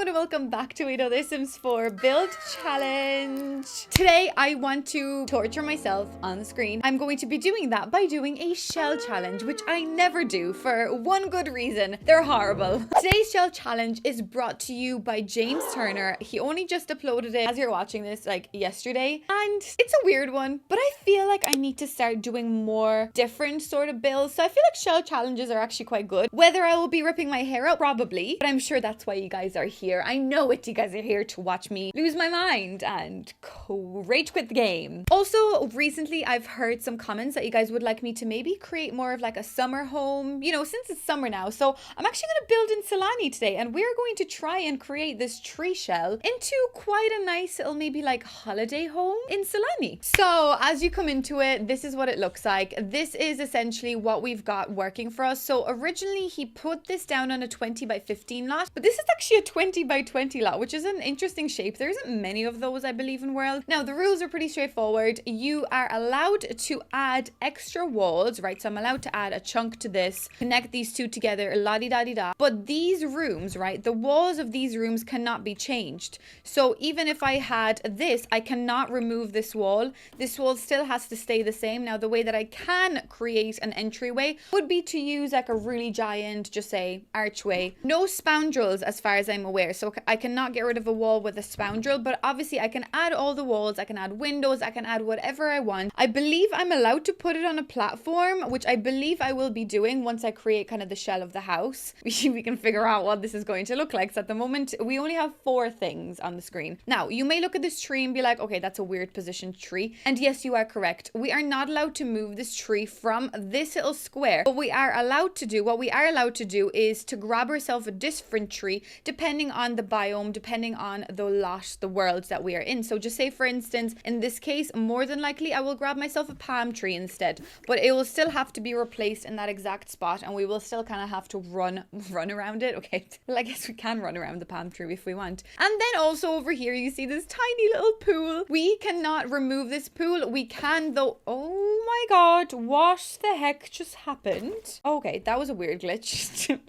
everyone and welcome back to another Sims 4 build challenge. Today I want to torture myself on the screen. I'm going to be doing that by doing a shell challenge, which I never do for one good reason. They're horrible. Today's shell challenge is brought to you by James Turner. He only just uploaded it as you're watching this like yesterday, and it's a weird one, but I feel like I need to start doing more different sort of builds. So I feel like shell challenges are actually quite good. Whether I will be ripping my hair out, probably, but I'm sure that's why you guys are here. I know it. You guys are here to watch me lose my mind and rage quit the game. Also, recently I've heard some comments that you guys would like me to maybe create more of like a summer home, you know, since it's summer now. So I'm actually going to build in Solani today, and we're going to try and create this tree shell into quite a nice little maybe like holiday home in Solani. So as you come into it, this is what it looks like. This is essentially what we've got working for us. So originally he put this down on a 20 by 15 lot, but this is actually a 20 by 20 lot, which is an interesting shape. There isn't many of those, I believe, in World. Now the rules are pretty straightforward. You are allowed to add extra walls, right? So I'm allowed to add a chunk to this, connect these two together, la-di-da-di-da. But these rooms, right, the walls of these rooms cannot be changed. So even if I had this, I cannot remove this wall. This wall still has to stay the same. Now the way that I can create an entryway would be to use like a really giant, just say, archway. No scoundrels as far as I'm aware, so I cannot get rid of a wall with a scoundrel, but obviously I can add all the walls, I can add windows, I can add whatever I want. I believe I'm allowed to put it on a platform, which I believe I will be doing once I create kind of the shell of the house. We can figure out what this is going to look like. So at the moment we only have 4 things on the screen. Now you may look at this tree and be like, okay, that's a weird positioned tree, and yes, you are correct. We are not allowed to move this tree from this little square. What we are allowed to do is to grab ourselves a different tree depending on the biome, depending on the lot, the worlds that we are in. So just say, for instance, in this case, more than likely I will grab myself a palm tree instead, but it will still have to be replaced in that exact spot, and we will still kind of have to run around it. Okay, well, I guess we can run around the palm tree if we want. And then also over here you see this tiny little pool. We cannot remove this pool. We can though. Oh my god, what the heck just happened? Okay, that was a weird glitch.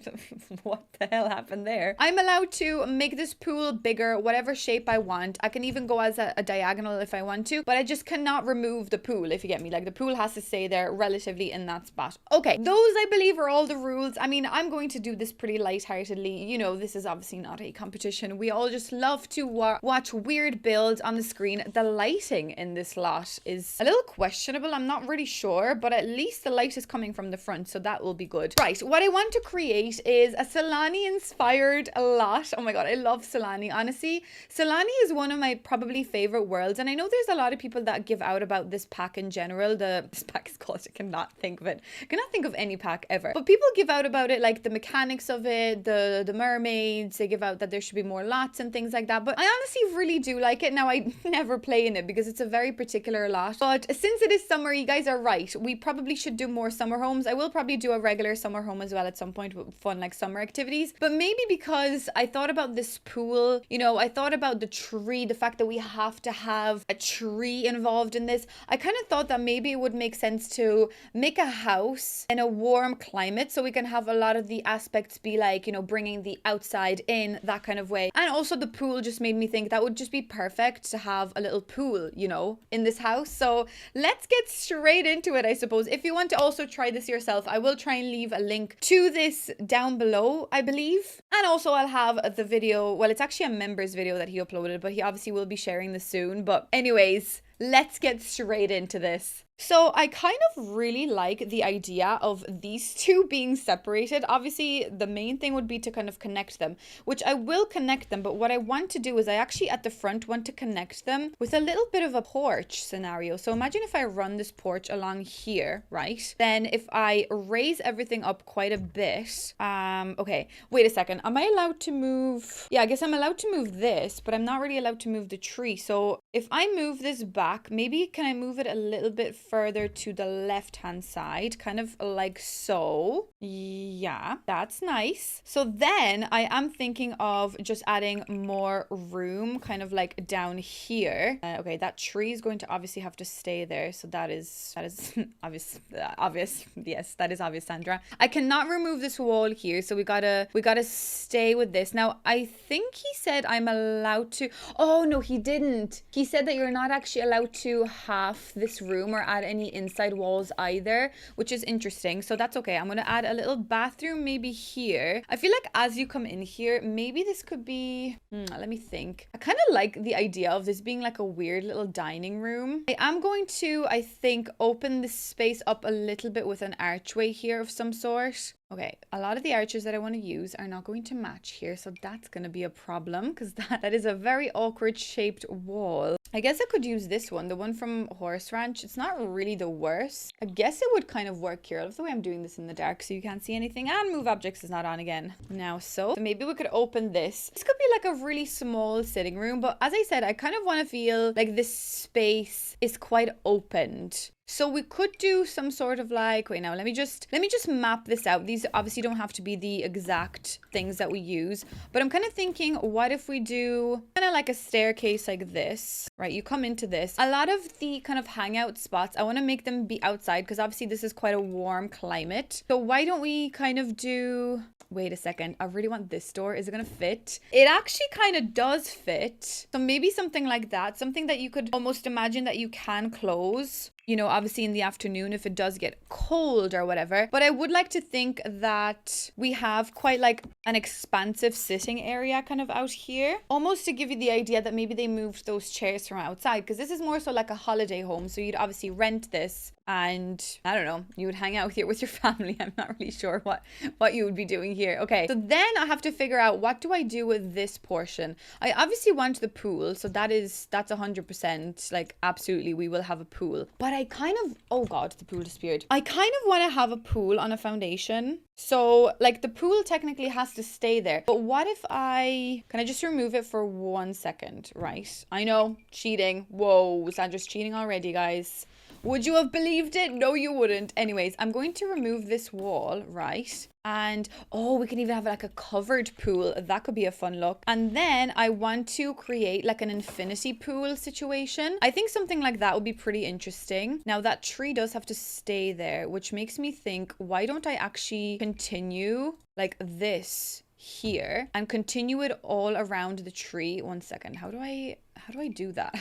What the hell happened there? I'm allowed to make this pool bigger, whatever shape I want. I can even go as a diagonal if I want to, but I just cannot remove the pool, if you get me. Like the pool has to stay there relatively in that spot. Okay, those I believe are all the rules. I mean, I'm going to do this pretty lightheartedly. You know, this is obviously not a competition. We all just love to watch weird builds on the screen. The lighting in this lot is a little questionable. I'm not really sure, but at least the light is coming from the front, so that will be good. Right, what I want to create is a Solani inspired lot. Oh my god, I love Solani. Honestly, Solani is one of my probably favorite worlds, and I know there's a lot of people that give out about this pack in general. This pack is called, I cannot think of it. I cannot think of any pack ever, but people give out about it, like the mechanics of it, the mermaids. They give out that there should be more lots and things like that, but I honestly really do like it. Now I never play in it because it's a very particular lot, but since it is summer, you guys are right, we probably should do more summer homes. I will probably do a regular summer home as well at some point with fun like summer activities, but maybe because I thought about this pool, you know, I thought about the tree, the fact that we have to have a tree involved in this. I kind of thought that maybe it would make sense to make a house in a warm climate so we can have a lot of the aspects be like, you know, bringing the outside in, that kind of way. And also the pool just made me think that would just be perfect to have a little pool, you know, in this house. So let's get straight into it, I suppose. If you want to also try this yourself, I will try and leave a link to this down below, I believe. And also I'll have the video, well, it's actually a members video that he uploaded, but he obviously will be sharing this soon. But anyways, let's get straight into this. So I kind of really like the idea of these two being separated. Obviously, the main thing would be to kind of connect them, which I will connect them. But what I want to do is I actually at the front want to connect them with a little bit of a porch scenario. So imagine if I run this porch along here, right? Then if I raise everything up quite a bit. Okay, wait a second. Am I allowed to move? Yeah, I guess I'm allowed to move this, but I'm not really allowed to move the tree. So if I move this back, maybe can I move it a little bit further to the left-hand side, kind of like so. Yeah, that's nice. So then I am thinking of just adding more room kind of like down here. Okay, that tree is going to obviously have to stay there. So that is obvious. Yes, that is obvious, Sandra. I cannot remove this wall here, so we gotta stay with this. Now, I think he said I'm allowed to. Oh no, he didn't. He said that you're not actually allowed to half this room or add any inside walls either, which is interesting. So that's okay. I'm gonna add a little bathroom maybe here. I feel like as you come in here, maybe this could be, let me think. I kind of like the idea of this being like a weird little dining room. I am going to, I think, open this space up a little bit with an archway here of some sort. Okay, a lot of the arches that I want to use are not going to match here, so that's going to be a problem because that is a very awkward shaped wall. I guess I could use this one, the one from Horse Ranch. It's not really the worst. I guess it would kind of work here. I love the way I'm doing this in the dark so you can't see anything. And move objects is not on again. Now, so maybe we could open this. This could be like a really small sitting room, but as I said, I kind of want to feel like this space is quite opened. So we could do some sort of like, wait, now let me just map this out. These obviously don't have to be the exact things that we use, but I'm kind of thinking, what if we do kind of like a staircase like this, right? You come into this. A lot of the kind of hangout spots, I want to make them be outside because obviously this is quite a warm climate. So why don't we kind of do, wait a second, I really want this door. Is it going to fit? It actually kind of does fit. So maybe something like that, something that you could almost imagine that you can close. You know, obviously in the afternoon if it does get cold or whatever. But I would like to think that we have quite like an expansive sitting area kind of out here. Almost to give you the idea that maybe they moved those chairs from outside because this is more so like a holiday home. So you'd obviously rent this and I don't know, you would hang out here with your family. I'm not really sure what you would be doing here. Okay, so then I have to figure out what do I do with this portion. I obviously want the pool. So that's 100% like absolutely we will have a pool. But I kind of, oh God, the pool disappeared. I kind of want to have a pool on a foundation. So like the pool technically has to stay there. But what if can I just remove it for 1 second, right? I know, cheating. Whoa, Sandra's cheating already, guys. Would you have believed it? No, you wouldn't. Anyways, I'm going to remove this wall, right? And, oh, we can even have like a covered pool. That could be a fun look. And then I want to create like an infinity pool situation. I think something like that would be pretty interesting. Now that tree does have to stay there, which makes me think, why don't I actually continue like this here and continue it all around the tree? 1 second. How do I do that?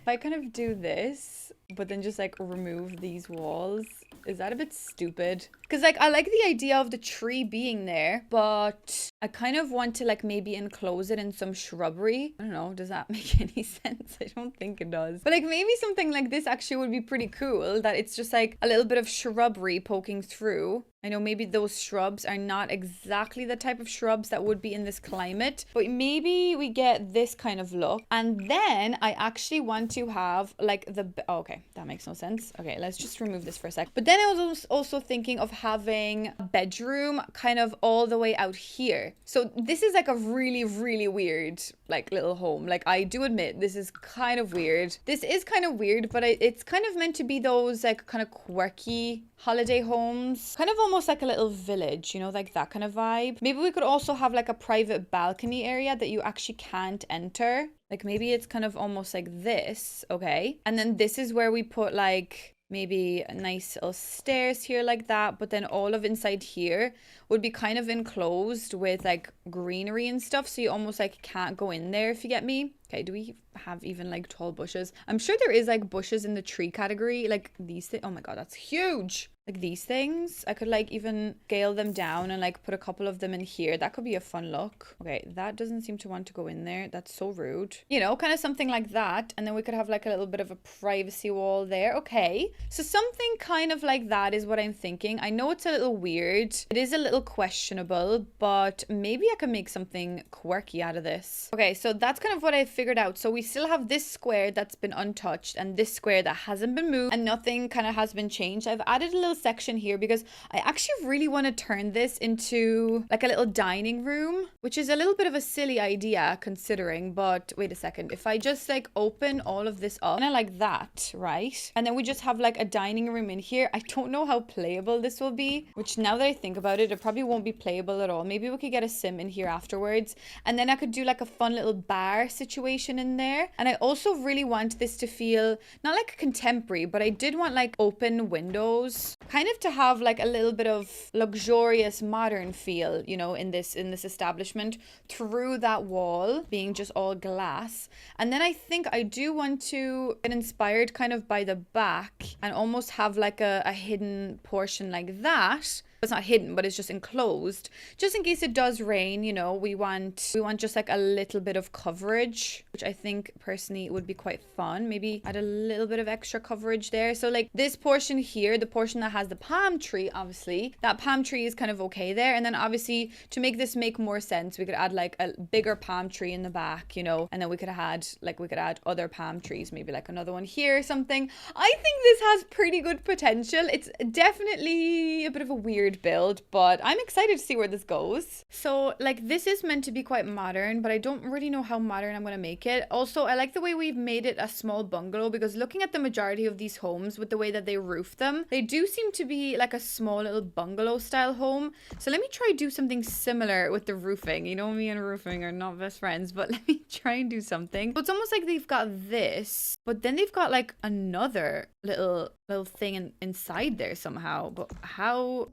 If I kind of do this, but then just like remove these walls, is that a bit stupid? Because like I like the idea of the tree being there, but I kind of want to like maybe enclose it in some shrubbery. I don't know, does that make any sense? I don't think it does. But like maybe something like this actually would be pretty cool, that it's just like a little bit of shrubbery poking through. I know maybe those shrubs are not exactly the type of shrubs that would be in this climate, but maybe we get this kind of look. And then I actually want to have like okay, that makes no sense. Okay, let's just remove this for a sec. But then I was also thinking of having a bedroom kind of all the way out here. So this is like a really, really weird like little home. Like I do admit this is kind of weird. This is kind of weird, but it's kind of meant to be those like kind of quirky holiday homes, kind of almost like a little village, you know, like that kind of vibe. Maybe we could also have like a private balcony area that you actually can't enter. Like maybe it's kind of almost like this, okay? And then this is where we put like maybe a nice little stairs here like that, but then all of inside here would be kind of enclosed with like greenery and stuff, so you almost like can't go in there, if you get me. Okay, do we have even like tall bushes? I'm sure there is like bushes in the tree category, like these things. Oh my god, that's huge. Like these things, I could like even scale them down and like put a couple of them in here. That could be a fun look. Okay, that doesn't seem to want to go in there. That's so rude. You know, kind of something like that. And then we could have like a little bit of a privacy wall there. Okay, so something kind of like that is what I'm thinking. I know it's a little weird. It is a little questionable, but maybe I can make something quirky out of this. Okay, so that's kind of what I figured out. So we still have this square that's been untouched and this square that hasn't been moved, and nothing kind of has been changed. I've added a little section here because I actually really want to turn this into like a little dining room, which is a little bit of a silly idea considering, but wait a second. If I just like open all of this up, kind of like that, right? And then we just have like a dining room in here. I don't know how playable this will be, which now that I think about it, it probably won't be playable at all. Maybe we could get a sim in here afterwards, and then I could do like a fun little bar situation in there. And I also really want this to feel not like contemporary, but I did want like open windows, kind of to have like a little bit of luxurious modern feel, you know, in this establishment through that wall being just all glass. And then I think I do want to get inspired kind of by the back and almost have like a hidden portion like that. It's not hidden, but it's just enclosed, just in case it does rain. You know, we want just like a little bit of coverage, which I think personally would be quite fun. Maybe add a little bit of extra coverage there. So like this portion here, the portion that has the palm tree, obviously that palm tree is kind of okay there. And then obviously to make this make more sense, we could add like a bigger palm tree in the back, you know, and then we could add other palm trees, maybe like another one here or something. I think this has pretty good potential. It's definitely a bit of a weird build, but I'm excited to see where this goes. So like this is meant to be quite modern, but I don't really know how modern I'm going to make it. Also, I like the way we've made it a small bungalow, because looking at the majority of these homes with the way that they roof them, they do seem to be like a small little bungalow style home. So let me try do something similar with the roofing. You know, me and roofing are not best friends, but let me try and do something. So it's almost like they've got this, but then they've got like another little thing inside there somehow. But how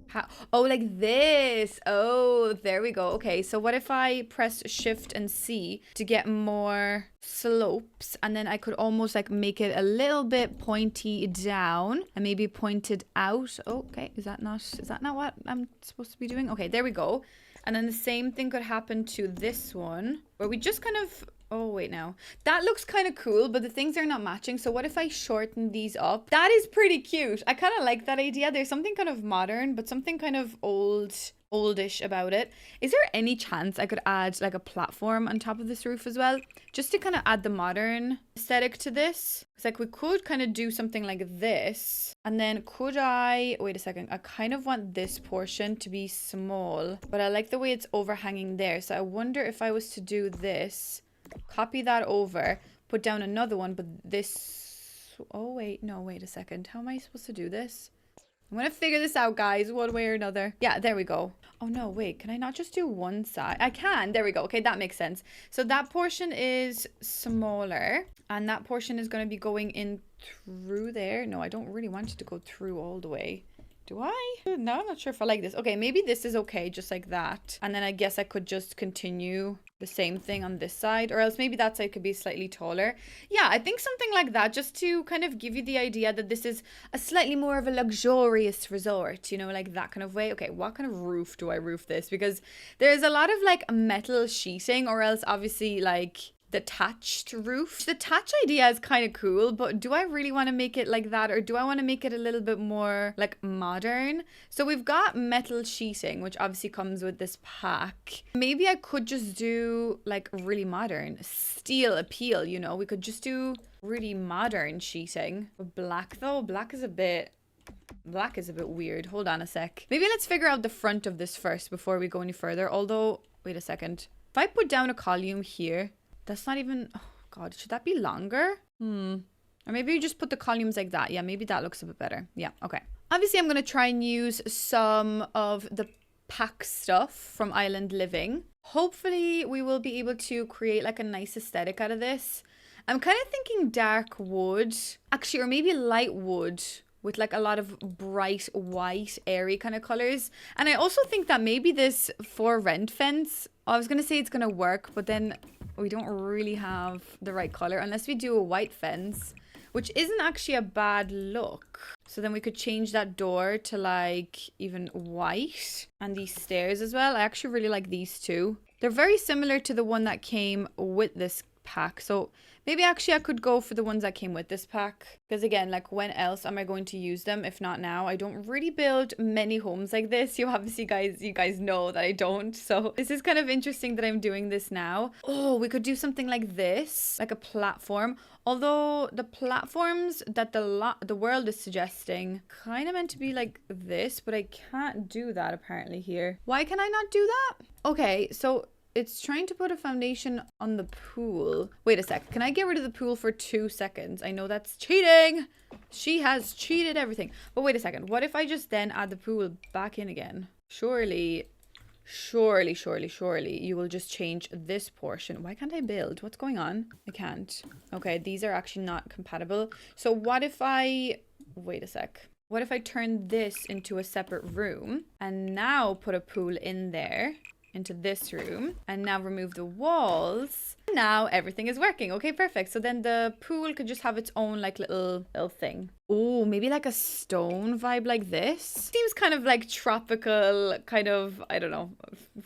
oh, like this. Oh, there we go. Okay, so what if I press Shift and C to get more slopes, and then I could almost like make it a little bit pointy down and maybe pointed out. Okay, is that not what I'm supposed to be doing? Okay, there we go. And then the same thing could happen to this one, where we just kind of, oh wait, now that looks kind of cool, but the things are not matching. So what if I shorten these up? That is pretty cute. I kind of like that idea. There's something kind of modern, but something kind of oldish about it. Is there any chance I could add like a platform on top of this roof as well, just to kind of add the modern aesthetic to this? It's like we could kind of do something like this, and then could I, wait a second, I kind of want this portion to be small, but I like the way it's overhanging there. So I wonder if I was to do this, copy that over, put down another one, but this, oh wait, no, wait a second, how am I supposed to do this? I'm gonna figure this out, guys, one way or another. Yeah, there we go. Oh no, wait, can I not just do one side? I can, there we go. Okay, that makes sense. So that portion is smaller, and that portion is gonna be going in through there. No, I don't really want it to go through all the way. Do I? No, I'm not sure if I like this. Okay, maybe this is okay, just like that. And then I guess I could just continue the same thing on this side, or else maybe that side could be slightly taller. Yeah, I think something like that, just to kind of give you the idea that this is a slightly more of a luxurious resort, you know, like that kind of way. Okay, what kind of roof do I roof this? Because there's a lot of like metal sheeting, or else obviously like the thatched roof. The thatch idea is kind of cool, but do I really want to make it like that, or do I want to make it a little bit more like modern? So we've got metal sheeting, which obviously comes with this pack. Maybe I could just do like really modern steel appeal, you know, we could just do really modern sheeting. But black though, black is a bit weird. Hold on a sec. Maybe let's figure out the front of this first before we go any further. Although, wait a second. If I put down a column here, that's not even, oh God, should that be longer? Or maybe you just put the columns like that. Yeah, maybe that looks a bit better. Yeah, okay. Obviously, I'm going to try and use some of the pack stuff from Island Living. Hopefully, we will be able to create like a nice aesthetic out of this. I'm kind of thinking dark wood, actually, or maybe light wood with like a lot of bright white, airy kind of colors. And I also think that maybe this for rent fence, I was going to say it's going to work, but then we don't really have the right color unless we do a white fence, which isn't actually a bad look. So then we could change that door to like even white, and these stairs as well. I actually really like these two. They're very similar to the one that came with this pack. So maybe actually I could go for the ones that came with this pack. Because again, like when else am I going to use them if not now? I don't really build many homes like this. You guys know that I don't. So this is kind of interesting that I'm doing this now. Oh, we could do something like this, like a platform. Although the platforms that the world is suggesting kind of meant to be like this, but I can't do that apparently here. Why can I not do that? Okay, so it's trying to put a foundation on the pool. Wait a sec. Can I get rid of the pool for 2 seconds? I know that's cheating. She has cheated everything. But wait a second. What if I just then add the pool back in again? Surely you will just change this portion. Why can't I build? What's going on? I can't. Okay, these are actually not compatible. So what if I... Wait a sec. What if I turn this into a separate room and now put a pool in there into this room and now remove the walls? Now everything is working. Okay, perfect. So then the pool could just have its own like little thing. Oh, maybe like a stone vibe like this. Seems kind of like tropical, kind of, I don't know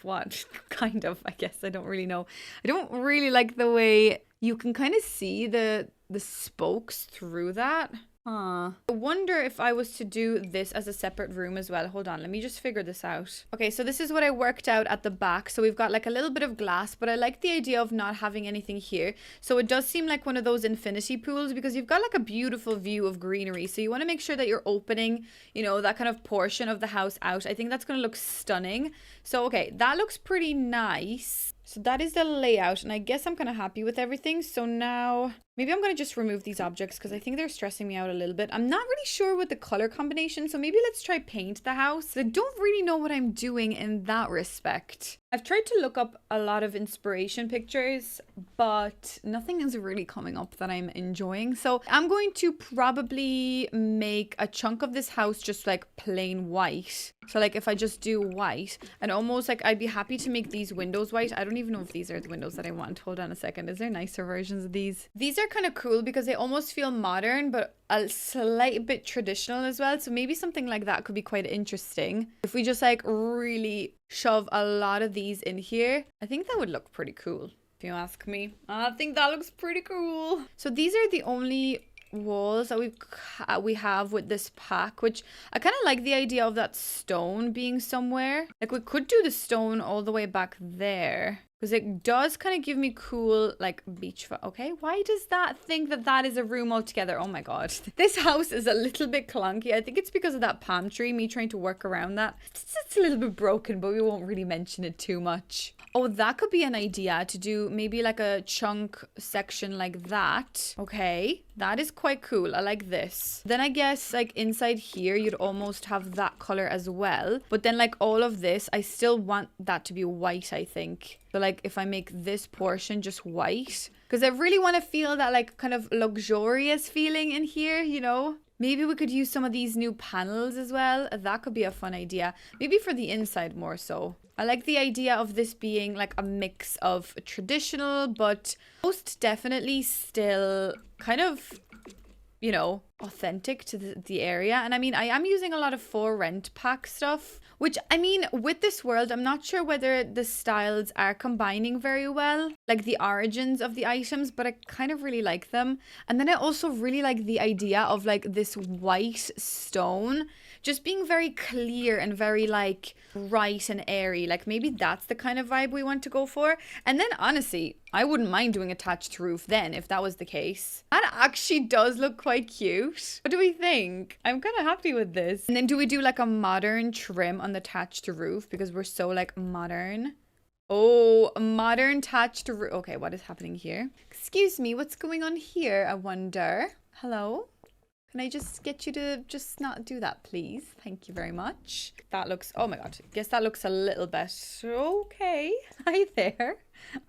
what kind of, I guess. I don't really know. I don't really like the way you can kind of see the spokes through that. Huh. I wonder if I was to do this as a separate room as well. Hold on, let me just figure this out. Okay, so this is what I worked out at the back. So we've got like a little bit of glass, but I like the idea of not having anything here. So it does seem like one of those infinity pools because you've got like a beautiful view of greenery. So you want to make sure that you're opening, you know, that kind of portion of the house out. I think that's going to look stunning. So, okay, that looks pretty nice. So that is the layout, and I guess I'm kind of happy with everything. So now maybe I'm going to just remove these objects because I think they're stressing me out a little bit. I'm not really sure with the color combination, so maybe let's try paint the house. I don't really know what I'm doing in that respect. I've tried to look up a lot of inspiration pictures, but nothing is really coming up that I'm enjoying. So I'm going to probably make a chunk of this house just like plain white. So like if I just do white and almost like I'd be happy to make these windows white. I don't even know if these are the windows that I want. Hold on a second. Is there nicer versions of these? These are kind of cool because they almost feel modern, but a slight bit traditional as well. So maybe something like that could be quite interesting. If we just like really shove a lot of these in here, I think that would look pretty cool. If you ask me, I think that looks pretty cool. So these are the only walls that we have with this pack, which I kind of like the idea of that stone being somewhere. Like we could do the stone all the way back there because it does kind of give me cool like beach. Okay, why does that think that that is a room altogether? Oh my god, this house is a little bit clunky. I think it's because of that palm tree, me trying to work around that. It's a little bit broken, but we won't really mention it too much. Oh, that could be an idea to do maybe like a chunk section like that. Okay, that is quite cool. I like this. Then I guess like inside here, you'd almost have that color as well. But then like all of this, I still want that to be white, I think. So like if I make this portion just white, because I really want to feel that like kind of luxurious feeling in here, you know? Maybe we could use some of these new panels as well. That could be a fun idea. Maybe for the inside more so. I like the idea of this being like a mix of traditional, but most definitely still kind of, you know, authentic to the area. And I mean, I am using a lot of for rent pack stuff, which I mean, with this world, I'm not sure whether the styles are combining very well, like the origins of the items, but I kind of really like them. And then I also really like the idea of like this white stone just being very clear and very like bright and airy. Like maybe that's the kind of vibe we want to go for. And then honestly, I wouldn't mind doing a thatched roof then if that was the case. That actually does look quite cute. What do we think? I'm kind of happy with this. And then do we do like a modern trim on the thatched roof because we're so like modern? Oh, a modern thatched roof. Okay, what is happening here? Excuse me, what's going on here? I wonder. Hello? Can I just get you to just not do that, please? Thank you very much. That looks, oh my god, I guess that looks a little bit, okay. Hi there.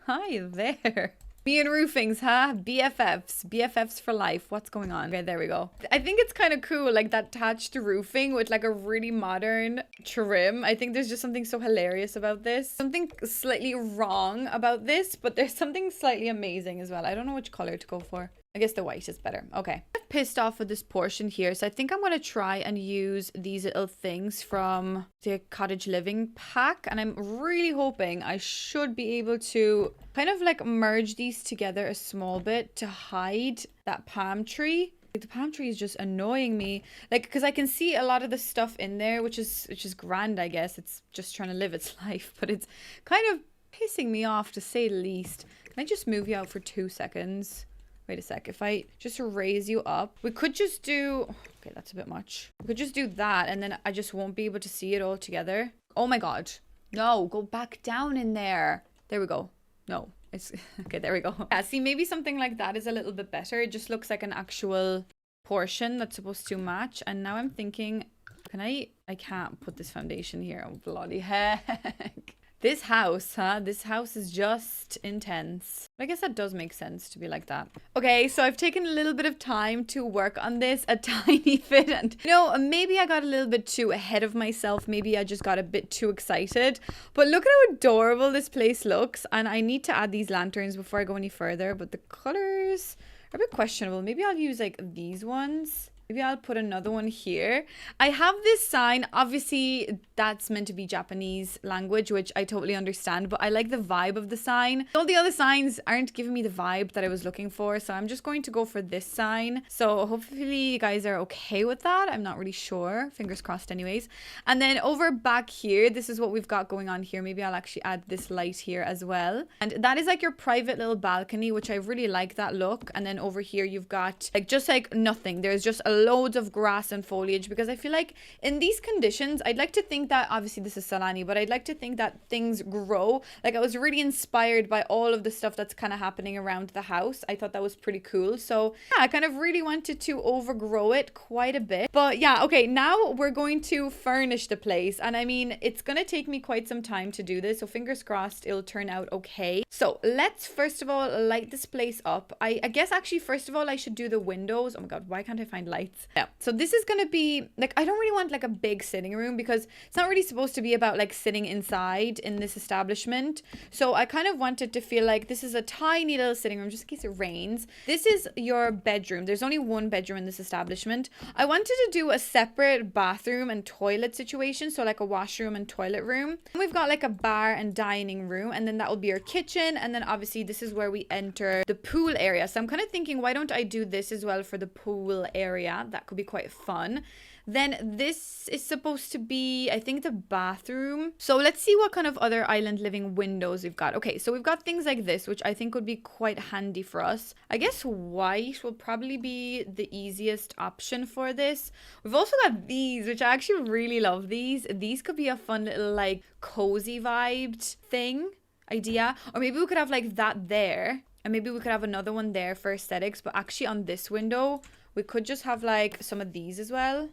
Hi there. Me and roofings, huh? BFFs. BFFs for life. What's going on? Okay, there we go. I think it's kind of cool, like that thatched roofing with like a really modern trim. I think there's just something so hilarious about this. Something slightly wrong about this, but there's something slightly amazing as well. I don't know which color to go for. I guess the white is better. Okay. I'm pissed off with this portion here. So I think I'm going to try and use these little things from the cottage living pack. And I'm really hoping I should be able to kind of like merge these together a small bit to hide that palm tree. The palm tree is just annoying me, like, because I can see a lot of the stuff in there, which is grand, I guess. It's just trying to live its life, but it's kind of pissing me off to say the least. Can I just move you out for 2 seconds? Wait a sec. If I just raise you up, we could just do... Okay, that's a bit much. We could just do that, and then I just won't be able to see it all together. Oh my god. No, go back down in there. There we go. No, it's... Okay, there we go. Yeah, see, maybe something like that is a little bit better. It just looks like an actual portion that's supposed to match. And now I'm thinking, can I can't put this foundation here. Oh, bloody heck. This house, huh? This house is just intense. I guess that does make sense to be like that. Okay, so I've taken a little bit of time to work on this a tiny bit. And, you know, maybe I got a little bit too ahead of myself. Maybe I just got a bit too excited. But look at how adorable this place looks. And I need to add these lanterns before I go any further. But the colors are a bit questionable. Maybe I'll use, like, these ones. Maybe I'll put another one here. I have this sign. Obviously, that's meant to be Japanese language, which I totally understand. But I like the vibe of the sign. All the other signs aren't giving me the vibe that I was looking for. So I'm just going to go for this sign. So hopefully you guys are okay with that. I'm not really sure. Fingers crossed anyways. And then over back here, this is what we've got going on here. Maybe I'll actually add this light here as well. And that is like your private little balcony, which I really like that look. And then over here, you've got like just like nothing. There's just loads of grass and foliage, because I feel like in these conditions, I'd like to think that, obviously this is Salani, but I'd like to think that things grow. Like I was really inspired by all of the stuff that's kind of happening around the house. I thought that was pretty cool. So yeah, I kind of really wanted to overgrow it quite a bit. But yeah, okay, now we're going to furnish the place. And I mean, it's going to take me quite some time to do this. So fingers crossed it'll turn out okay. So let's first of all light this place up. I guess actually first of all I should do the windows. Oh my god, why can't I find lights? Yeah, so this is gonna be like, I don't really want like a big sitting room, because it's not really supposed to be about like sitting inside in this establishment. So I kind of wanted to feel like this is a tiny little sitting room, just in case it rains. This is your bedroom. There's only one bedroom in this establishment. I wanted to do a separate bathroom and toilet situation, so like a washroom and toilet room. And we've got like a bar and dining room, and then that will be our kitchen. And then obviously this is where we enter the pool area. So I'm kind of thinking, why don't I do this as well for the pool area? That could be quite fun. Then this is supposed to be, I think, the bathroom. So let's see what kind of other island living windows we've got. Okay, so we've got things like this, which I think would be quite handy for us. I guess white will probably be the easiest option for this. We've also got these, which I actually really love these. These could be a fun little like cozy vibed thing idea. Or maybe we could have like that there. And maybe we could have another one there for aesthetics. But actually on this window, we could just have like some of these as well.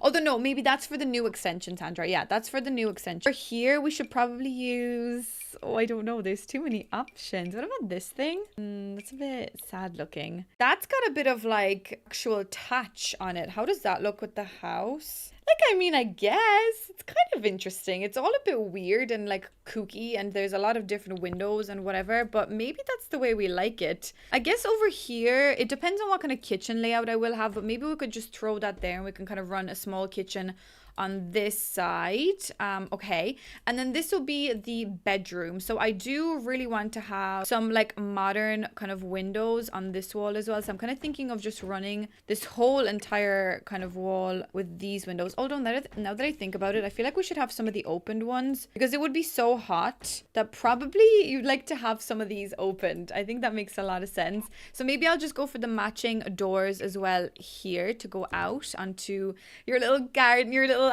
Although no, maybe that's for the new extension, Sandra. Yeah, that's for the new extension. For here, we should probably use... Oh, I don't know. There's too many options. What about this thing? That's a bit sad looking. That's got a bit of like actual touch on it. How does that look with the house? Like, I mean, I guess it's kind of interesting. It's all a bit weird and like kooky, and there's a lot of different windows and whatever, but maybe that's the way we like it. I guess over here, it depends on what kind of kitchen layout I will have, but maybe we could just throw that there and we can kind of run a small kitchen on this side. Okay, and then this will be the bedroom. So I do really want to have some like modern kind of windows on this wall as well. So I'm kind of thinking of just running this whole entire kind of wall with these windows. Although now that I think about it, I feel like we should have some of the opened ones, because it would be so hot that probably you'd like to have some of these opened. I think that makes a lot of sense. So maybe I'll just go for the matching doors as well here to go out onto your little garden, your little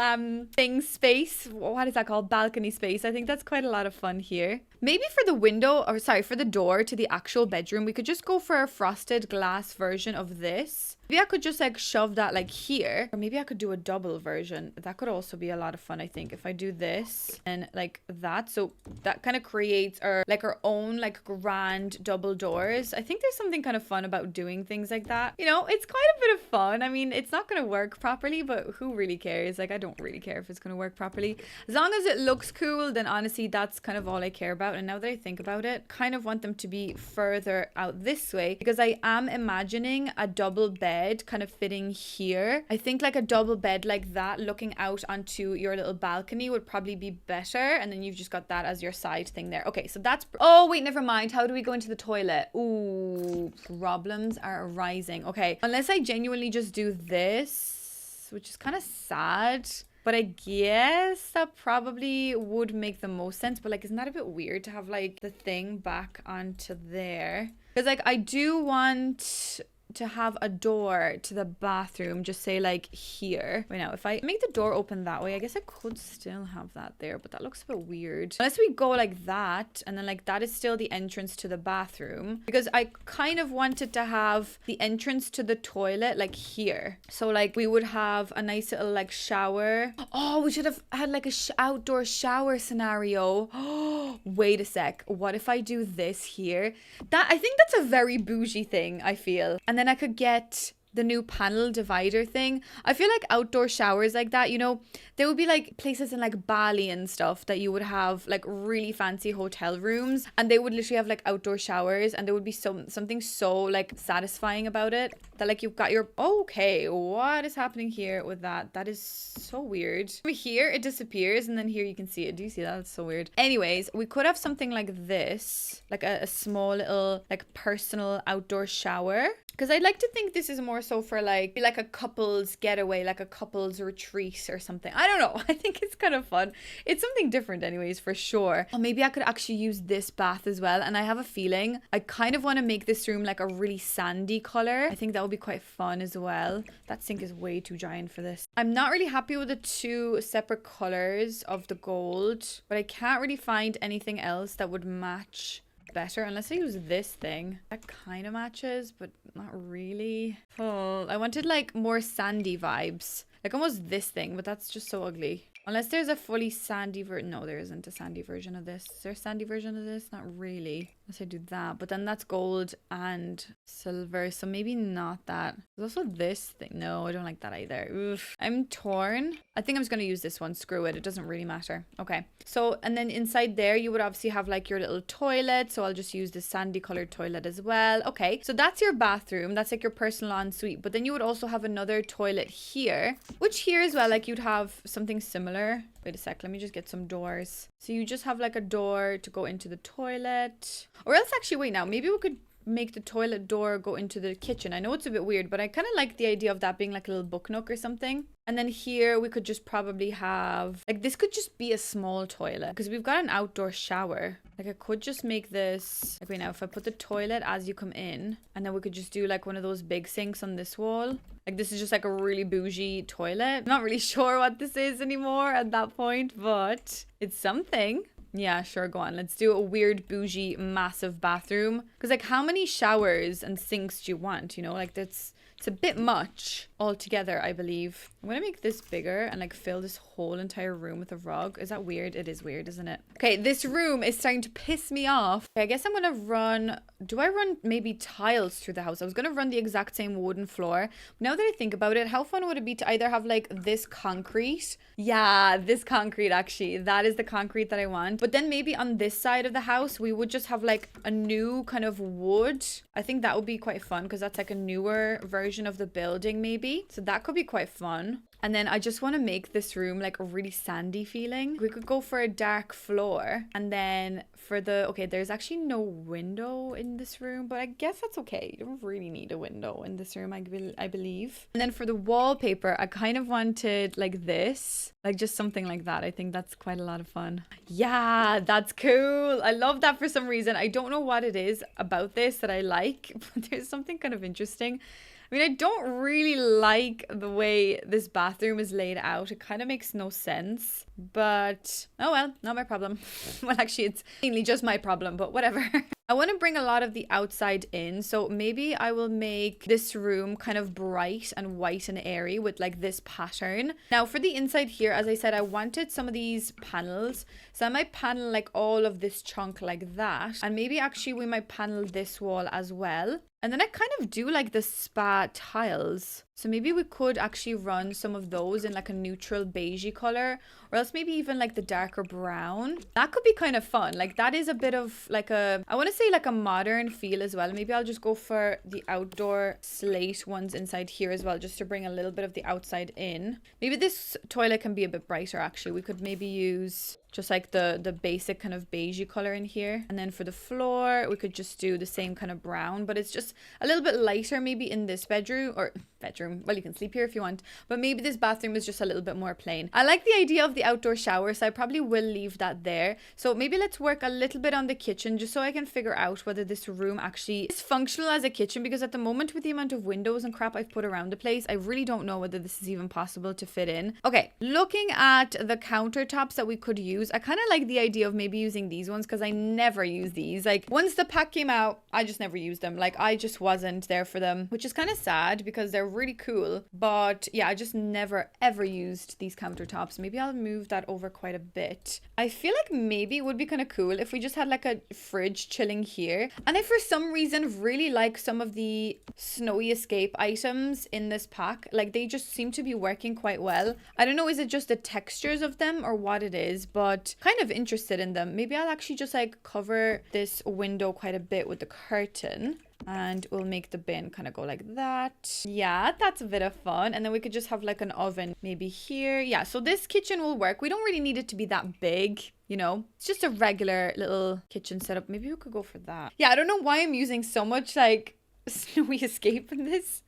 thing space. What is that called? Balcony space. I think that's quite a lot of fun here. Maybe for the window, or sorry, for the door to the actual bedroom, we could just go for a frosted glass version of this. Maybe I could just like shove that like here, or maybe I could do a double version. That could also be a lot of fun, I think, if I do this and like that. So that kind of creates our own like grand double doors. I think there's something kind of fun about doing things like that. You know, it's quite a bit of fun. I mean, it's not going to work properly, but who really cares? Like, I don't really care if it's going to work properly. As long as it looks cool, then honestly, that's kind of all I care about. out, and now that I think about it, kind of want them to be further out this way, because I am imagining a double bed kind of fitting here. I think like a double bed like that looking out onto your little balcony would probably be better, and then you've just got that as your side thing there. Okay, so that's... Oh, wait, never mind. How do we go into the toilet? Ooh, problems are arising. Okay, unless I genuinely just do this, which is kind of sad. But I guess that probably would make the most sense. But like, isn't that a bit weird to have like the thing back onto there? Because like, I do want to have a door to the bathroom, just say like here. Wait, now if I make the door open that way, I guess I could still have that there, but that looks a bit weird. Unless we go like that, and then like that is still the entrance to the bathroom, because I kind of wanted to have the entrance to the toilet like here. So like we would have a nice little like shower. Oh, we should have had like a outdoor shower scenario. Oh, wait a sec. What if I do this here? That, I think that's a very bougie thing, I feel. And then I could get the new panel divider thing. I feel like outdoor showers like that, you know, there would be like places in like Bali and stuff that you would have like really fancy hotel rooms, and they would literally have like outdoor showers, and there would be something so like satisfying about it, that like you've got your... Okay, what is happening here with that? That is so weird. Here it disappears, and then here you can see it. Do you see that? That's so weird. Anyways, we could have something like this, like a small little like personal outdoor shower, because I'd like to think this is more so for like a couple's getaway, like a couple's retreat or something. I don't know. I think it's kind of fun. It's something different anyways, for sure. Or maybe I could actually use this bath as well. And I have a feeling I kind of want to make this room like a really sandy color. I think that would be quite fun as well. That sink is way too giant for this. I'm not really happy with the two separate colors of the gold, but I can't really find anything else that would match better, unless I use this thing. That kind of matches, but not really. Oh, I wanted like more sandy vibes, like almost this thing, but that's just so ugly. Unless there's a fully sandy version. No, there isn't a sandy version of this. Is there a sandy version of this? Not really. Unless I do that. But then that's gold and silver. So maybe not that. There's also this thing. No, I don't like that either. Oof. I'm torn. I think I'm just going to use this one. Screw it. It doesn't really matter. Okay. So, and then inside there, you would obviously have like your little toilet. So I'll just use the sandy colored toilet as well. Okay. So that's your bathroom. That's like your personal ensuite. But then you would also have another toilet here, which here as well, like you'd have something similar. Wait a sec, let me just get some doors. So you just have like a door to go into the toilet. Or else actually, wait now, maybe we could make the toilet door go into the kitchen. I know it's a bit weird, but I kind of like the idea of that being like a little book nook or something. And then here we could just probably have, like this could just be a small toilet, because we've got an outdoor shower. Like I could just make this, like wait now, if I put the toilet as you come in, and then we could just do like one of those big sinks on this wall. Like this is just like a really bougie toilet. I'm not really sure what this is anymore at that point, but it's something. Yeah, sure, go on. Let's do a weird, bougie, massive bathroom. Because, like, how many showers and sinks do you want? You know, like, it's a bit much altogether, I believe. I'm going to make this bigger and, like, fill this whole entire room with a rug. Is that weird? It is weird, isn't it? Okay, this room is starting to piss me off. Okay, I guess I'm going to run... Do I run maybe tiles through the house? I was going to run the exact same wooden floor. Now that I think about it, how fun would it be to either have, like, this concrete? Yeah, this concrete, actually. That is the concrete that I want. But then maybe on this side of the house, we would just have, like, a new kind of wood. I think that would be quite fun, because that's, like, a newer version of the building, maybe. So that could be quite fun. And then I just want to make this room like a really sandy feeling. We could go for a dark floor. And then for the... Okay, there's actually no window in this room, but I guess that's okay. You don't really need a window in this room, I believe. And then for the wallpaper, I kind of wanted like this. Like just something like that. I think that's quite a lot of fun. Yeah, that's cool. I love that for some reason. I don't know what it is about this that I like, but there's something kind of interesting. I mean, I don't really like the way this bathroom is laid out. It kind of makes no sense. But, oh well, not my problem. Well, actually, it's mainly just my problem, but whatever. I want to bring a lot of the outside in, so maybe I will make this room kind of bright and white and airy with like this pattern. Now for the inside here, as I said, I wanted some of these panels, so I might panel like all of this chunk like that, and maybe actually we might panel this wall as well. And then I kind of do like the spa tiles. So maybe we could actually run some of those in like a neutral beigey color, or else maybe even like the darker brown. That could be kind of fun. Like that is a bit of like a, I want to say like a modern feel as well. Maybe I'll just go for the outdoor slate ones inside here as well, just to bring a little bit of the outside in. Maybe this toilet can be a bit brighter actually. We could maybe use just like the basic kind of beigey color in here. And then for the floor, we could just do the same kind of brown, but it's just a little bit lighter maybe in this bedroom. Well, you can sleep here if you want, but maybe this bathroom is just a little bit more plain. I like the idea of the outdoor shower, so I probably will leave that there. So maybe let's work a little bit on the kitchen just so I can figure out whether this room actually is functional as a kitchen, because at the moment with the amount of windows and crap I've put around the place, I really don't know whether this is even possible to fit in. Okay, looking at the countertops that we could use, I kind of like the idea of maybe using these ones because I never use these. Like once the pack came out, I just never used them. Like I just wasn't there for them, which is kind of sad because they're really cool. But yeah, I just never ever used these countertops. Maybe I'll move that over quite a bit. I feel like maybe it would be kind of cool if we just had like a fridge chilling here. And I for some reason really like some of the snowy escape items in this pack. Like they just seem to be working quite well. I don't know, is it just the textures of them or what it is, but kind of interested in them. Maybe I'll actually just like cover this window quite a bit with the curtain. And we'll make the bin kind of go like that. Yeah, that's a bit of fun. And then we could just have like an oven maybe here. Yeah, so this kitchen will work. We don't really need it to be that big, you know. It's just a regular little kitchen setup. Maybe we could go for that. Yeah, I don't know why I'm using so much like snowy escape in this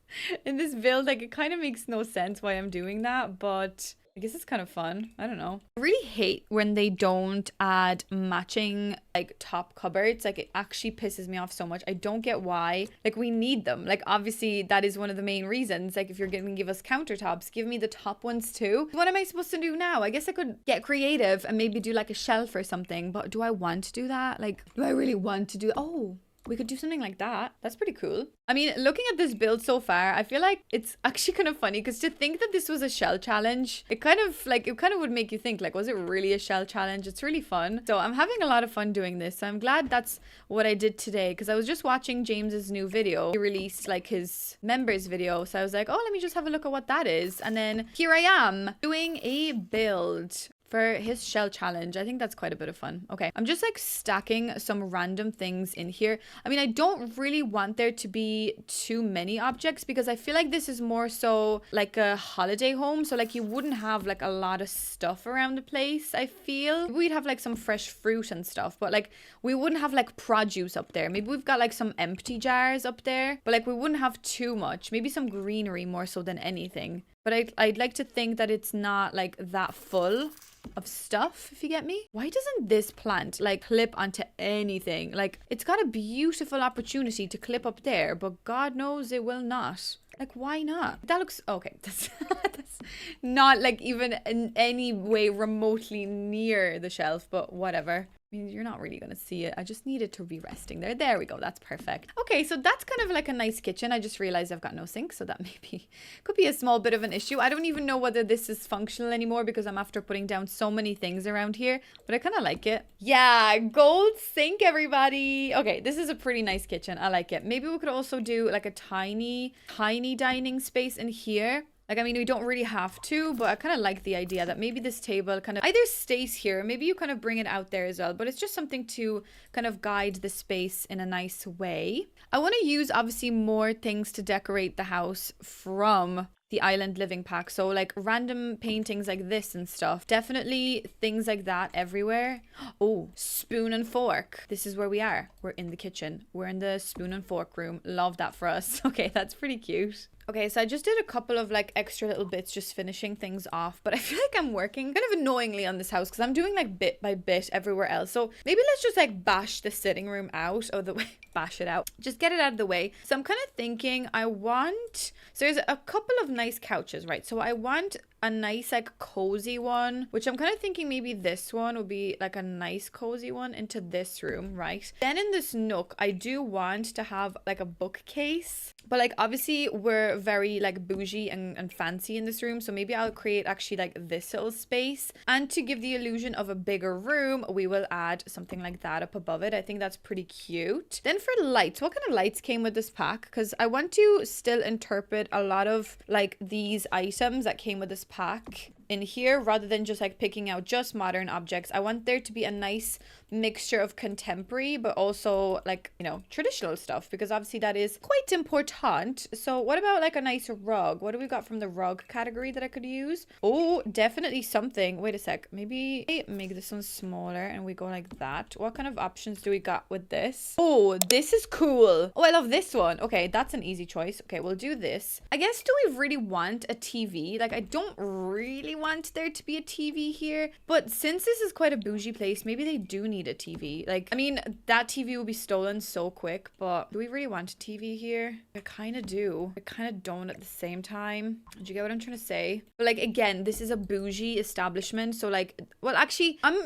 build. Like it kind of makes no sense why I'm doing that, but I guess it's kind of fun. I don't know. I really hate when they don't add matching like top cupboards. Like it actually pisses me off so much. I don't get why. Like we need them. Like obviously that is one of the main reasons. Like if you're going to give us countertops, give me the top ones too. What am I supposed to do now? I guess I could get creative and maybe do like a shelf or something. But do I want to do that? Like do I really want to do? Oh, we could do something like that. That's pretty cool. I mean, looking at this build so far, I feel like it's actually kind of funny because to think that this was a shell challenge, it kind of would make you think like, was it really a shell challenge? It's really fun. So I'm having a lot of fun doing this. So I'm glad that's what I did today, because I was just watching James's new video. He released like his members video. So I was like, oh, let me just have a look at what that is. And then here I am doing a build for his shell challenge. I think that's quite a bit of fun. Okay, I'm just like stacking some random things in here. I mean, I don't really want there to be too many objects because I feel like this is more so like a holiday home. So like you wouldn't have like a lot of stuff around the place. I feel we'd have like some fresh fruit and stuff, but like we wouldn't have like produce up there. Maybe we've got like some empty jars up there, but like we wouldn't have too much. Maybe some greenery more so than anything. But I'd like to think that it's not like that full of stuff, if you get me. Why doesn't this plant like clip onto anything? Like it's got a beautiful opportunity to clip up there, but God knows it will not. Like why not? That looks okay. That's not like even in any way remotely near the shelf, but whatever. I mean, you're not really going to see it. I just need it to be resting there. There we go. That's perfect. Okay, so that's kind of like a nice kitchen. I just realized I've got no sink, so that maybe could be a small bit of an issue. I don't even know whether this is functional anymore because I'm after putting down so many things around here, but I kind of like it. Yeah, gold sink, everybody. Okay, this is a pretty nice kitchen. I like it. Maybe we could also do like a tiny dining space in here. Like, I mean, we don't really have to, but I kind of like the idea that maybe this table kind of either stays here, maybe you kind of bring it out there as well, but it's just something to kind of guide the space in a nice way. I want to use obviously more things to decorate the house from the island living pack. So like random paintings like this and stuff. Definitely things like that everywhere. Oh, spoon and fork. This is where we are. We're in the kitchen. We're in the spoon and fork room. Love that for us. Okay, that's pretty cute. Okay, so I just did a couple of like extra little bits just finishing things off, but I feel like I'm working kind of annoyingly on this house because I'm doing like bit by bit everywhere else. So maybe let's just like bash the sitting room out of the way. Bash it out. Just get it out of the way. So I'm kind of thinking so there's a couple of nice couches, right? So I want a nice like cozy one, which I'm kind of thinking maybe this one would be like a nice cozy one into this room, right? Then in this nook, I do want to have like a bookcase, but like obviously we're very like bougie and fancy in this room, so maybe I'll create actually like this little space, and to give the illusion of a bigger room we will add something like that up above it. I think that's pretty cute. Then for lights, what kind of lights came with this pack? Because I want to still interpret a lot of like these items that came with this pack in here, rather than just like picking out just modern objects. I want there to be a nice mixture of contemporary but also like, you know, traditional stuff, because obviously that is quite important. So what about like a nice rug? What do we got from the rug category that I could use? Oh, definitely something. Wait a sec, maybe make this one smaller and we go like that. What kind of options do we got with this? Oh, this is cool. Oh, I love this one. Okay, that's an easy choice. Okay, we'll do this. I guess, do we really want a TV? Like, I don't really want there to be a TV here, but since this is quite a bougie place, maybe they do need a TV. Like, I mean, that TV will be stolen so quick, but do we really want a TV here? I kind of do. I kind of don't at the same time. Do you get what I'm trying to say? But like, again, this is a bougie establishment, so like, well, actually, I'm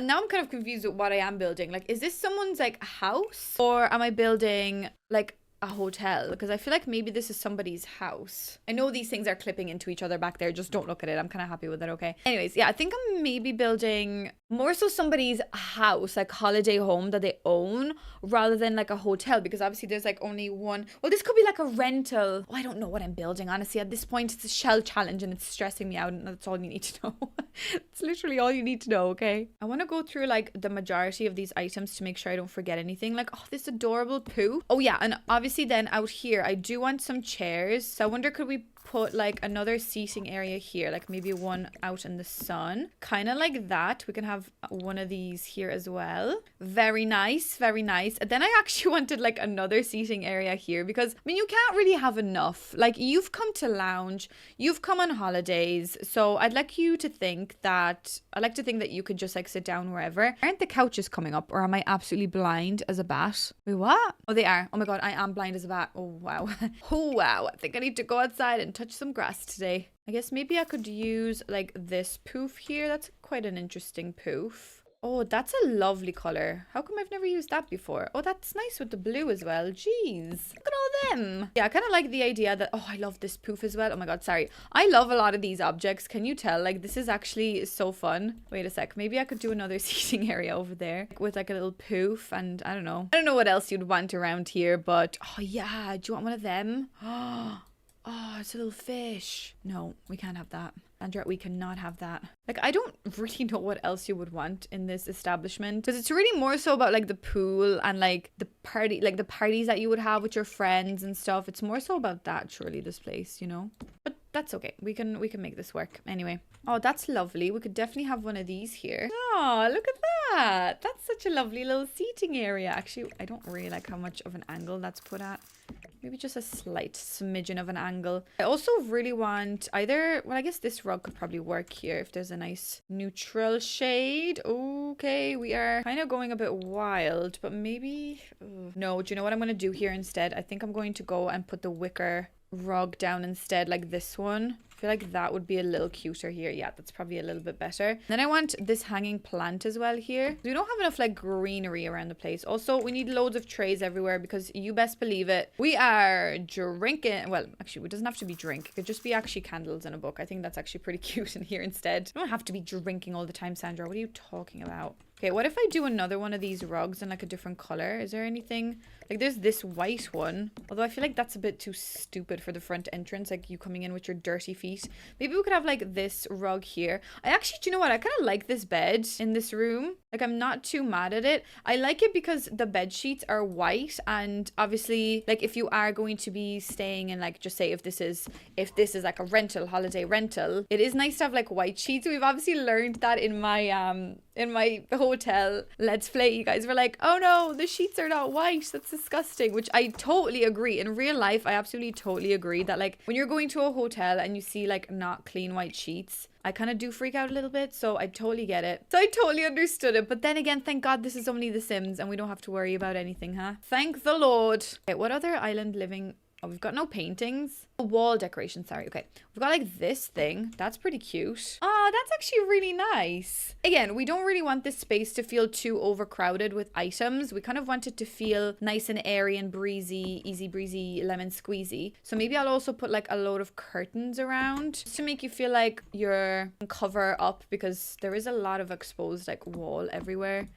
now I'm kind of confused with what I am building. Like, is this someone's like house, or am I building like a hotel? Because I feel like maybe this is somebody's house. I know these things are clipping into each other back there, just don't look at it. I'm kind of happy with it. Okay, anyways, yeah, I think I'm maybe building more so somebody's house, like holiday home that they own, rather than like a hotel, because obviously there's like only one. Well, this could be like a rental. Oh, I don't know what I'm building, honestly. At this point, it's a shell challenge and it's stressing me out, and that's all you need to know. It's literally all you need to know. Okay, I want to go through like the majority of these items to make sure I don't forget anything. Like, oh, this adorable poo. Oh yeah, and obviously then out here I do want some chairs, so I wonder, could we put like another seating area here, like maybe one out in the sun, kind of like that. We can have one of these here as well. Very nice, very nice. And then I actually wanted like another seating area here, because I mean, you can't really have enough. Like, you've come to lounge, you've come on holidays, so I'd like you to think that, I like to think that you could just like sit down wherever. Aren't the couches coming up, or am I absolutely blind as a bat? Wait, what? Oh, they are. Oh my god, I am blind as a bat. Oh wow. Oh wow, I think I need to go outside and touch some grass today. I guess maybe I could use like this poof here. That's quite an interesting poof. Oh, that's a lovely color. How come I've never used that before? Oh, that's nice with the blue as well. Jeez, look at all them. Yeah, I kind of like the idea that, oh, I love this poof as well. Oh my god, sorry. I love a lot of these objects. Can you tell? Like, this is actually so fun. Wait a sec. Maybe I could do another seating area over there with like a little poof, and I don't know. I don't know what else you'd want around here, but oh yeah, do you want one of them? Oh, it's a little fish. No, we can't have that. Andrea, we cannot have that. Like, I don't really know what else you would want in this establishment, because it's really more so about like the pool and like the party, like the parties that you would have with your friends and stuff. It's more so about that, surely, this place, you know? But that's okay. We can make this work. Anyway. Oh, that's lovely. We could definitely have one of these here. Oh, look at that. That's such a lovely little seating area. Actually, I don't really like how much of an angle that's put at. Maybe just a slight smidgen of an angle. I also really want either, well, I guess this rug could probably work here if there's a nice neutral shade. Okay, we are kind of going a bit wild, but maybe, no, do you know what I'm going to do here instead? I think I'm going to go and put the wicker rug down instead, like this one. I feel like that would be a little cuter here. Yeah, that's probably a little bit better. Then I want this hanging plant as well here. We don't have enough like greenery around the place. Also, we need loads of trays everywhere, because you best believe it, we are drinking. Well, actually, it doesn't have to be drink. It could just be actually candles and a book. I think that's actually pretty cute in here instead. You don't have to be drinking all the time, Sandra. What are you talking about? Okay, what if I do another one of these rugs in like a different color? Is there anything? Like, there's this white one. Although I feel like that's a bit too stupid for the front entrance. Like, you coming in with your dirty feet. Maybe we could have like this rug here. I actually, do you know what? I kind of like this bed in this room. Like, I'm not too mad at it. I like it because the bed sheets are white. And obviously, like, if you are going to be staying in, like, just say if this is like a rental, holiday rental, it is nice to have like white sheets. We've obviously learned that in my hotel let's play. You guys were like, oh no, the sheets are not white, that's disgusting, which I totally agree. In real life, I absolutely totally agree that like when you're going to a hotel and you see like not clean white sheets, I kind of do freak out a little bit. So I totally get it. So I totally understood it. But then again, thank God this is only The Sims and we don't have to worry about anything, huh? Thank the Lord. Okay, what other island living? Oh, we've got no paintings. Oh, wall decoration, sorry. Okay. We've got like this thing. That's pretty cute. Oh, that's actually really nice. Again, we don't really want this space to feel too overcrowded with items. We kind of want it to feel nice and airy and breezy, easy breezy, lemon squeezy. So maybe I'll also put like a load of curtains around just to make you feel like you're cover up, because there is a lot of exposed like wall everywhere.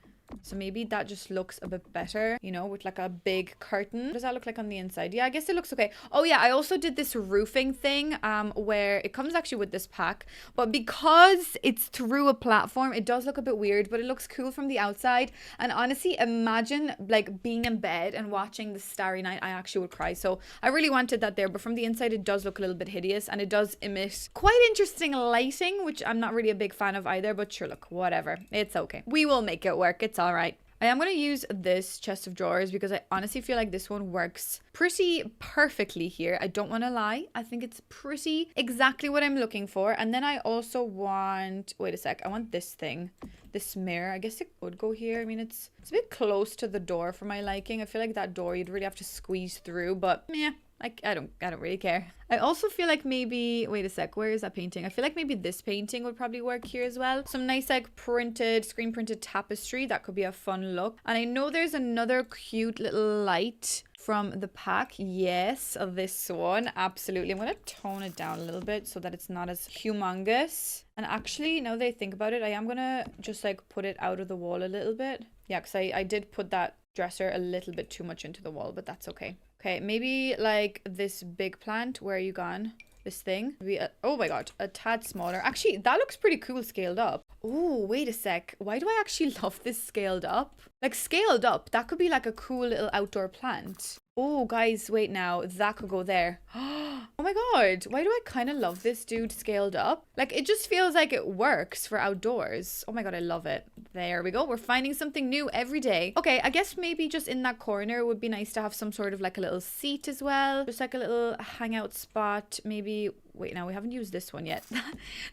So maybe that just looks a bit better, you know, with like a big curtain. What does that look like on the inside? Yeah, I guess it looks okay. Oh yeah, I also did this roofing thing where it comes actually with this pack, but because it's through a platform, it does look a bit weird, but it looks cool from the outside. And honestly, imagine like being in bed and watching the Starry Night. I actually would cry. So I really wanted that there, but from the inside, it does look a little bit hideous, and it does emit quite interesting lighting, which I'm not really a big fan of either, but sure, look, whatever. It's okay. We will make it work. It's all right. I am going to use this chest of drawers because I honestly feel like this one works pretty perfectly here. I don't want to lie. I think it's pretty exactly what I'm looking for. And then I also want, wait a sec, I want this thing, this mirror. I guess it would go here. I mean, it's a bit close to the door for my liking. I feel like that door you'd really have to squeeze through, but yeah. Like, I don't really care. I also feel like maybe, wait a sec, where is that painting? I feel like maybe this painting would probably work here as well. Some nice like printed, screen printed tapestry. That could be a fun look. And I know there's another cute little light from the pack. Yes, of this one. Absolutely. I'm going to tone it down a little bit so that it's not as humongous. And actually, now that I think about it, I am going to just like put it out of the wall a little bit. Yeah, because I did put that dresser a little bit too much into the wall, but that's okay. Okay, maybe like this big plant. Where are you gone? This thing. Maybe oh my god, a tad smaller. Actually, that looks pretty cool scaled up. Oh, wait a sec. Why do I actually love this scaled up? Like scaled up, that could be like a cool little outdoor plant. Oh, guys, wait now. That could go there. Oh my god. Why do I kind of love this dude scaled up? Like, it just feels like it works for outdoors. Oh my god, I love it. There we go. We're finding something new every day. Okay, I guess maybe just in that corner it would be nice to have some sort of like a little seat as well. Just like a little hangout spot. Maybe, wait, now we haven't used this one yet.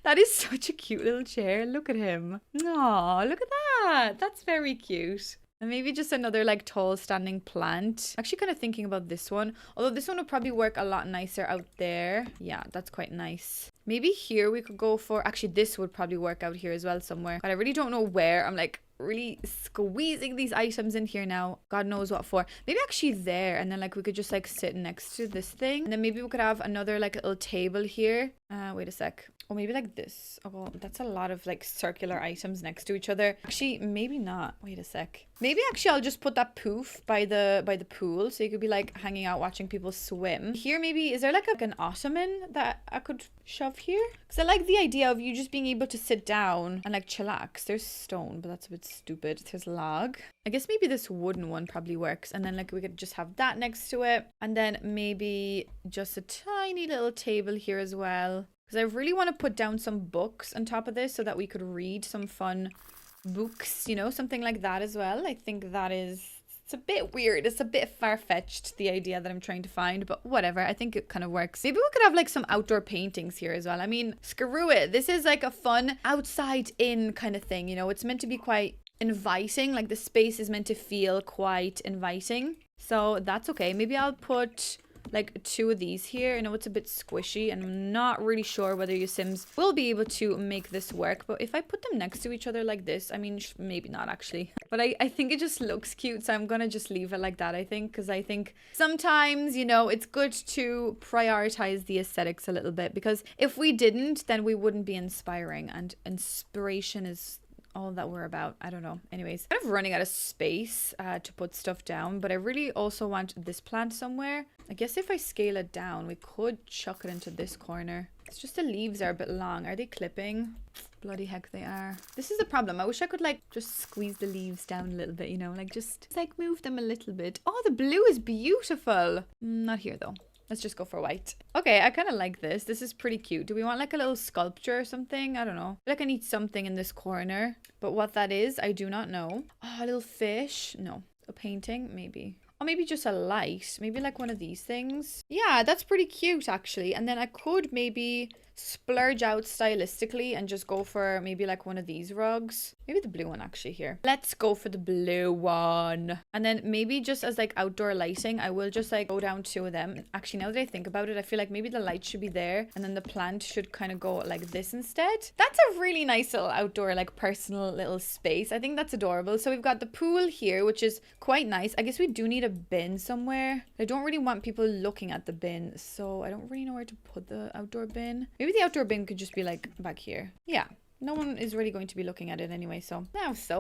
That is such a cute little chair. Look at him. Aw, look at that. That's very cute. And maybe just another like tall standing plant. Actually kind of thinking about this one. Although this one would probably work a lot nicer out there. Yeah, that's quite nice. Maybe here we could go for... Actually, this would probably work out here as well somewhere. But I really don't know where. I'm like really squeezing these items in here now. God knows what for. Maybe actually there. And then like we could just like sit next to this thing. And then maybe we could have another like little table here. Wait a sec. Or maybe like this. Oh, well, that's a lot of like circular items next to each other. Actually, maybe not. Wait a sec. Maybe actually I'll just put that poof by the pool. So you could be like hanging out watching people swim. Here maybe, is there like an ottoman that I could shove here? Because I like the idea of you just being able to sit down and like chillax. There's stone, but that's a bit stupid. There's log. I guess maybe this wooden one probably works. And then like we could just have that next to it. And then maybe just a tiny little table here as well. Because I really want to put down some books on top of this so that we could read some fun books, you know, something like that as well. I think that is, it's a bit weird. It's a bit far-fetched, the idea that I'm trying to find, but whatever. I think it kind of works. Maybe we could have like some outdoor paintings here as well. I mean, screw it. This is like a fun outside-in kind of thing, you know. It's meant to be quite inviting. Like the space is meant to feel quite inviting. So that's okay. Maybe I'll put... like 2 of these here. I know it's a bit squishy and I'm not really sure whether you Sims will be able to make this work, but if I put them next to each other like this, I mean, maybe not actually, but I think it just looks cute, so I'm gonna just leave it like that, I think, because I think sometimes, you know, it's good to prioritize the aesthetics a little bit, because if we didn't, then we wouldn't be inspiring, and inspiration is all that we're about. I don't know. Anyways, kind of running out of space to put stuff down, but I really also want this plant somewhere. I guess if I scale it down, we could chuck it into this corner. It's just the leaves are a bit long. Are they clipping? Bloody heck they are. This is the problem. I wish I could like just squeeze the leaves down a little bit, you know, like just like move them a little bit. Oh, the blue is beautiful. Not here though. Let's just go for white. Okay, I kind of like this. This is pretty cute. Do we want like a little sculpture or something? I don't know. I feel like I need something in this corner. But what that is, I do not know. Oh, a little fish. No. A painting? Maybe. Or maybe just a light. Maybe like one of these things. Yeah, that's pretty cute actually. And then I could maybe splurge out stylistically and just go for maybe like one of these rugs. Maybe the blue one actually here. Let's go for the blue one. And then maybe just as like outdoor lighting, I will just like go down 2 of them. Actually, now that I think about it, I feel like maybe the light should be there and then the plant should kind of go like this instead. That's a really nice little outdoor like personal little space. I think that's adorable. So we've got the pool here, which is quite nice. I guess we do need a bin somewhere. I don't really want people looking at the bin, so I don't really know where to put the outdoor bin. Maybe the outdoor bin could just be like back here. Yeah. No one is really going to be looking at it anyway, so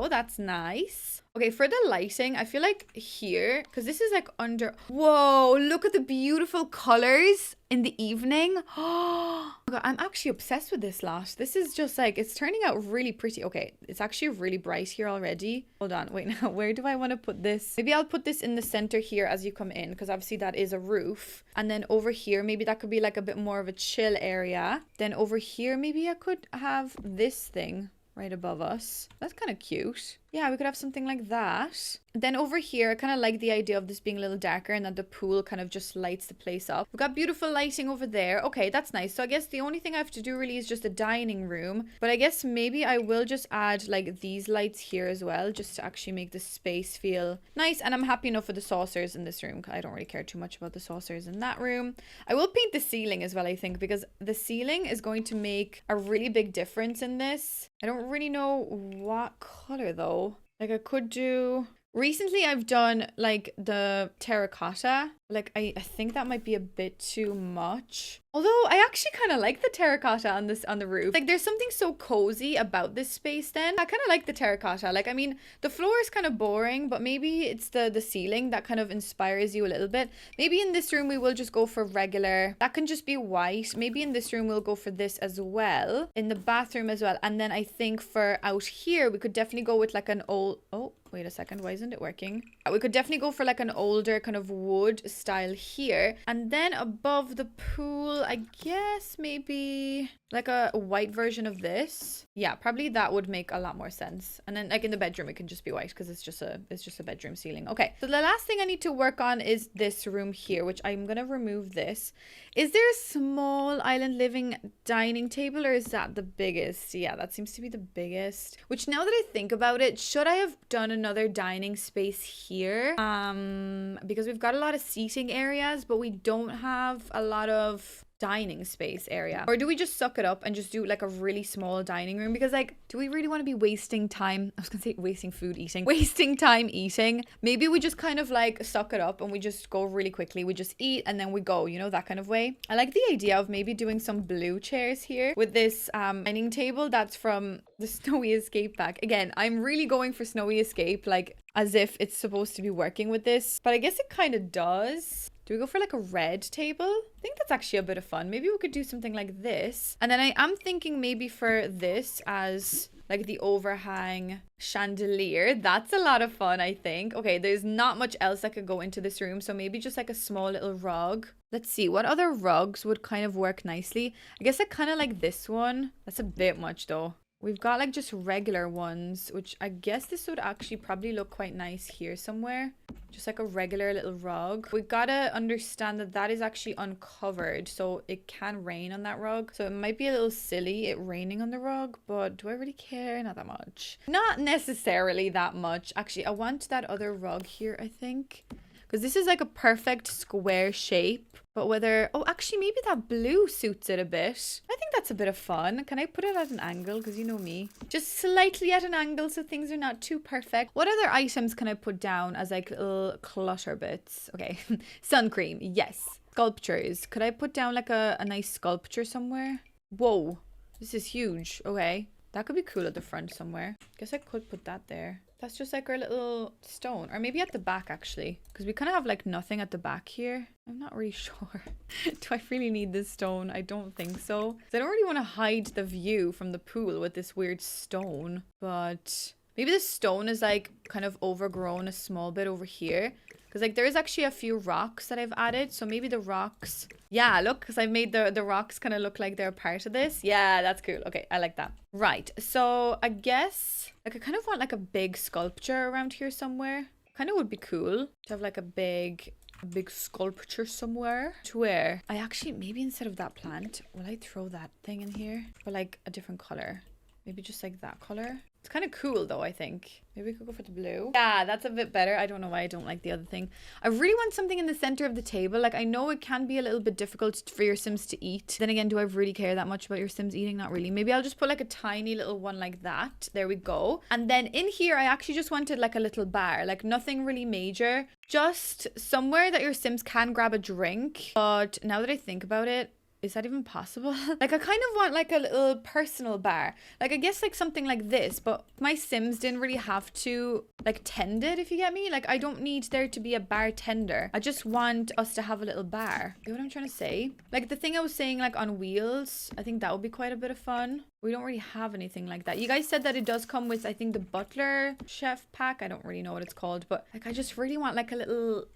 that's nice. Okay, for the lighting, I feel like here, because this is like under... Whoa, look at the beautiful colors in the evening. Oh, God, I'm actually obsessed with this lot. This is just like, it's turning out really pretty. Okay, it's actually really bright here already. Hold on, wait, now, where do I want to put this? Maybe I'll put this in the center here as you come in, because obviously that is a roof. And then over here, maybe that could be like a bit more of a chill area. Then over here, maybe I could have this thing right above us. That's kind of cute. Yeah, we could have something like that. Then over here, I kind of like the idea of this being a little darker and that the pool kind of just lights the place up. We've got beautiful lighting over there. Okay, that's nice. So I guess the only thing I have to do really is just a dining room. But I guess maybe I will just add like these lights here as well, just to actually make the space feel nice. And I'm happy enough with the saucers in this room. I don't really care too much about the saucers in that room. I will paint the ceiling as well, I think, because the ceiling is going to make a really big difference in this. I don't really know what color though. Like I could do... Recently, I've done like the terracotta. Like I think that might be a bit too much. Although I actually kind of like the terracotta on the roof. Like there's something so cozy about this space then. I kind of like the terracotta. Like I mean, the floor is kind of boring, but maybe it's the ceiling that kind of inspires you a little bit. Maybe in this room we will just go for regular. That can just be white. Maybe in this room we'll go for this as well. In the bathroom as well. And then I think for out here we could definitely go with like an old... Oh, wait a second. Why isn't it working? We could definitely go for like an older kind of wood style here. And then above the pool, I guess maybe like a white version of this. Yeah, probably that would make a lot more sense. And then like in the bedroom, it can just be white because it's just a bedroom ceiling. Okay, so the last thing I need to work on is this room here, which I'm gonna remove this. Is there a small island living dining table or is that the biggest? Yeah, that seems to be the biggest. Which now that I think about it, should I have done another dining space here? Because we've got a lot of seating areas, but we don't have a lot of dining space area. Or do we just suck it up and just do like a really small dining room? Because like, do we really want to be wasting time? I was gonna say wasting time eating. Maybe we just kind of like suck it up and we just go really quickly. We just eat and then we go, you know, that kind of way. I like the idea of maybe doing some blue chairs here with this dining table that's from the Snowy Escape pack. Again, I'm really going for Snowy Escape, like as if it's supposed to be working with this, but I guess it kind of does. Do we go for like a red table? I think that's actually a bit of fun. Maybe we could do something like this. And then I am thinking maybe for this as like the overhang chandelier. That's a lot of fun, I think. Okay, there's not much else that could go into this room. So maybe just like a small little rug. Let's see, what other rugs would kind of work nicely? I guess I kind of like this one. That's a bit much though. We've got like just regular ones, which I guess this would actually probably look quite nice here somewhere. Just like a regular little rug. We've got to understand that that is actually uncovered, so it can rain on that rug. So it might be a little silly it raining on the rug, but do I really care? Not that much. Not necessarily that much. Actually, I want that other rug here, I think. Because this is like a perfect square shape. But whether... Oh, actually, maybe that blue suits it a bit. I think that's a bit of fun. Can I put it at an angle? Because you know me. Just slightly at an angle so things are not too perfect. What other items can I put down as like little clutter bits? Okay. Sun cream. Yes. Sculptures. Could I put down like a nice sculpture somewhere? Whoa. This is huge. Okay. That could be cool at the front somewhere. Guess I could put that there. That's just like our little stone. Or maybe at the back, actually. Because we kind of have like nothing at the back here. I'm not really sure. Do I really need this stone? I don't think so. 'Cause I don't really want to hide the view from the pool with this weird stone. But maybe the stone is like kind of overgrown a small bit over here. Because like there is actually a few rocks that I've added. So maybe the rocks... Yeah, look, because I made the rocks kind of look like they're part of this. Yeah, that's cool. Okay, I like that. Right, so I guess... Like I kind of want like a big sculpture around here somewhere. Kind of would be cool to have like a big a big sculpture somewhere. To where? I actually, maybe instead of that plant, will I throw that thing in here? But like a different color. Maybe just like that color. It's kind of cool though, I think. Maybe we could go for the blue. Yeah, that's a bit better. I don't know why I don't like the other thing. I really want something in the center of the table. Like, I know it can be a little bit difficult for your Sims to eat. Then again, do I really care that much about your Sims eating? Not really. Maybe I'll just put like a tiny little one like that. There we go. And then in here, I actually just wanted like a little bar. Like nothing really major. Just somewhere that your Sims can grab a drink. But now that I think about it, is that even possible? Like, I kind of want like a little personal bar. Like, I guess like something like this, but my Sims didn't really have to like tend it, if you get me. Like, I don't need there to be a bartender. I just want us to have a little bar. You know what I'm trying to say? Like the thing I was saying, like on wheels, I think that would be quite a bit of fun. We don't really have anything like that. You guys said that it does come with, I think, the butler chef pack. I don't really know what it's called, but like I just really want like a little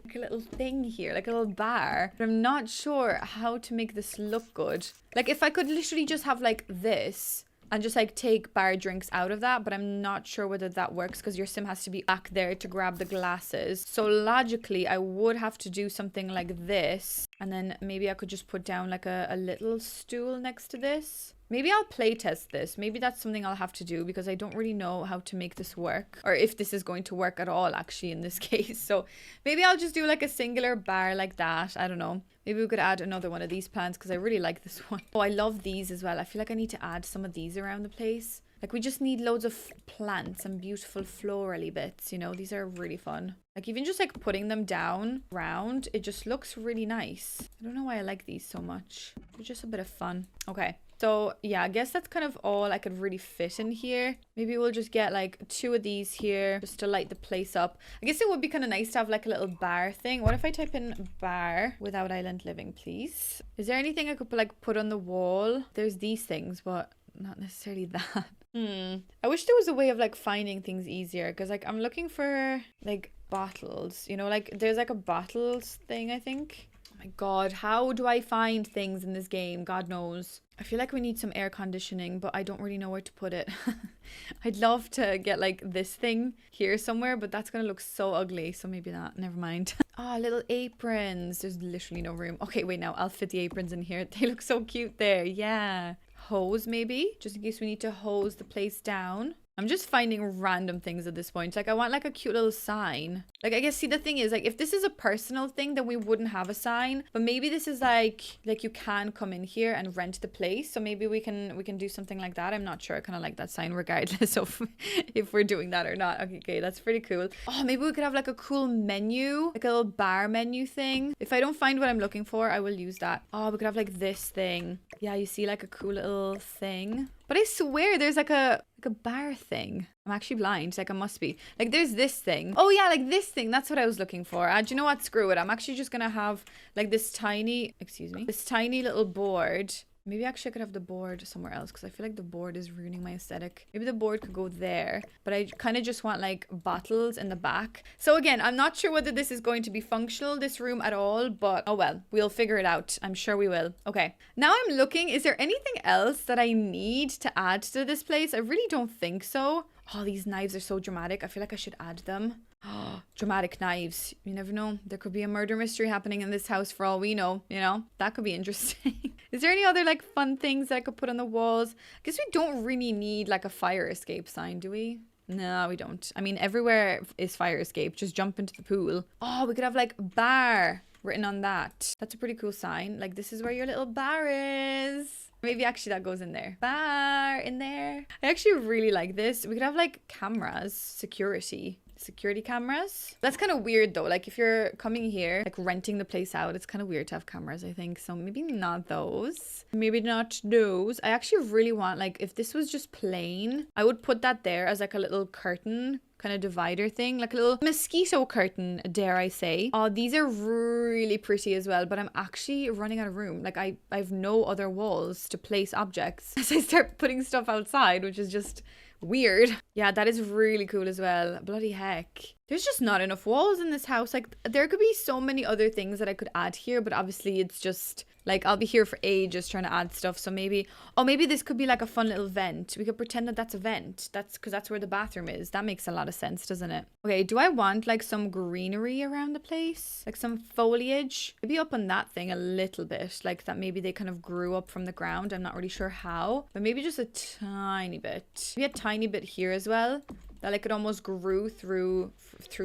thing here, like a little bar. But I'm not sure how to make this look good. Like if I could literally just have like this and just like take bar drinks out of that, but I'm not sure whether that works because your Sim has to be back there to grab the glasses. So logically, I would have to do something like this, and then maybe I could just put down like a little stool next to this. Maybe I'll play test this. Maybe that's something I'll have to do because I don't really know how to make this work, or if this is going to work at all actually in this case. So maybe I'll just do like a singular bar like that. I don't know. Maybe we could add another one of these plants because I really like this one. Oh, I love these as well. I feel like I need to add some of these around the place. Like we just need loads of plants and beautiful florally bits, you know. These are really fun. Like even just like putting them down round, it just looks really nice. I don't know why I like these so much. They're just a bit of fun. Okay. So yeah, I guess that's kind of all I could really fit in here. Maybe we'll just get like 2 of these here just to light the place up. I guess it would be kind of nice to have like a little bar thing. What if I type in bar without island living, please? Is there anything I could put on the wall? There's these things, but not necessarily that. I wish there was a way of like finding things easier, because like I'm looking for like bottles, you know, like there's like a bottles thing, I think. Oh my god, how do I find things in this game? God knows. I feel like we need some air conditioning, but I don't really know where to put it. I'd love to get like this thing here somewhere, but that's gonna look so ugly, so maybe not. Never mind. Ah, little aprons. There's literally no room. Okay, wait, now I'll fit the aprons in here. They look so cute there. Yeah. Hose maybe, just in case we need to hose the place down. I'm just finding random things at this point. Like I want like a cute little sign. Like I guess, see, the thing is, like if this is a personal thing, then we wouldn't have a sign. But maybe this is like you can come in here and rent the place. So maybe we can do something like that. I'm not sure. I kind of like that sign regardless of if we're doing that or not. Okay, that's pretty cool. Oh, maybe we could have like a cool menu, like a little bar menu thing. If I don't find what I'm looking for, I will use that. Oh, we could have like this thing. Yeah, you see like a cool little thing. But I swear there's like a bar thing. I'm actually blind. Like I must be. Like there's this thing. Oh yeah, like this thing. That's what I was looking for. Do you know what? Screw it. I'm actually just gonna have like this tiny, this tiny little board. Maybe actually I could have the board somewhere else because I feel like the board is ruining my aesthetic. Maybe the board could go there, but I kind of just want like bottles in the back. So again, I'm not sure whether this is going to be functional, this room at all, but oh well, we'll figure it out. I'm sure we will. Okay, now I'm looking. Is there anything else that I need to add to this place? I really don't think so. Oh, these knives are so dramatic. I feel like I should add them. Oh, dramatic knives. You never know. There could be a murder mystery happening in this house for all we know. You know, that could be interesting. Is there any other like fun things that I could put on the walls? I guess we don't really need like a fire escape sign, do we? No, we don't. I mean, everywhere is fire escape. Just jump into the pool. Oh, we could have like bar written on that. That's a pretty cool sign. Like, this is where your little bar is. Maybe actually that goes in there. Bar in there. I actually really like this. We could have like cameras, security cameras. That's kind of weird though. Like if you're coming here, like renting the place out, it's kind of weird to have cameras, I think. So maybe not those. Maybe not those. I actually really want, like, if this was just plain, I would put that there as like a little curtain kind of divider thing, like a little mosquito curtain, dare I say. Oh, these are really pretty as well, but I'm actually running out of room. Like I have no other walls to place objects as I start putting stuff outside, which is just weird. Yeah, that is really cool as well. Bloody heck. There's just not enough walls in this house. Like, there could be so many other things that I could add here, but obviously it's just like I'll be here for ages trying to add stuff. So maybe, oh, maybe this could be like a fun little vent. We could pretend that that's a vent. That's because that's where the bathroom is. That makes a lot of sense, doesn't it? Okay, do I want like some greenery around the place? Like some foliage? Maybe up on that thing a little bit. Like that maybe they kind of grew up from the ground. I'm not really sure how, but maybe just a tiny bit. Maybe a tiny bit here as well. That like it almost grew through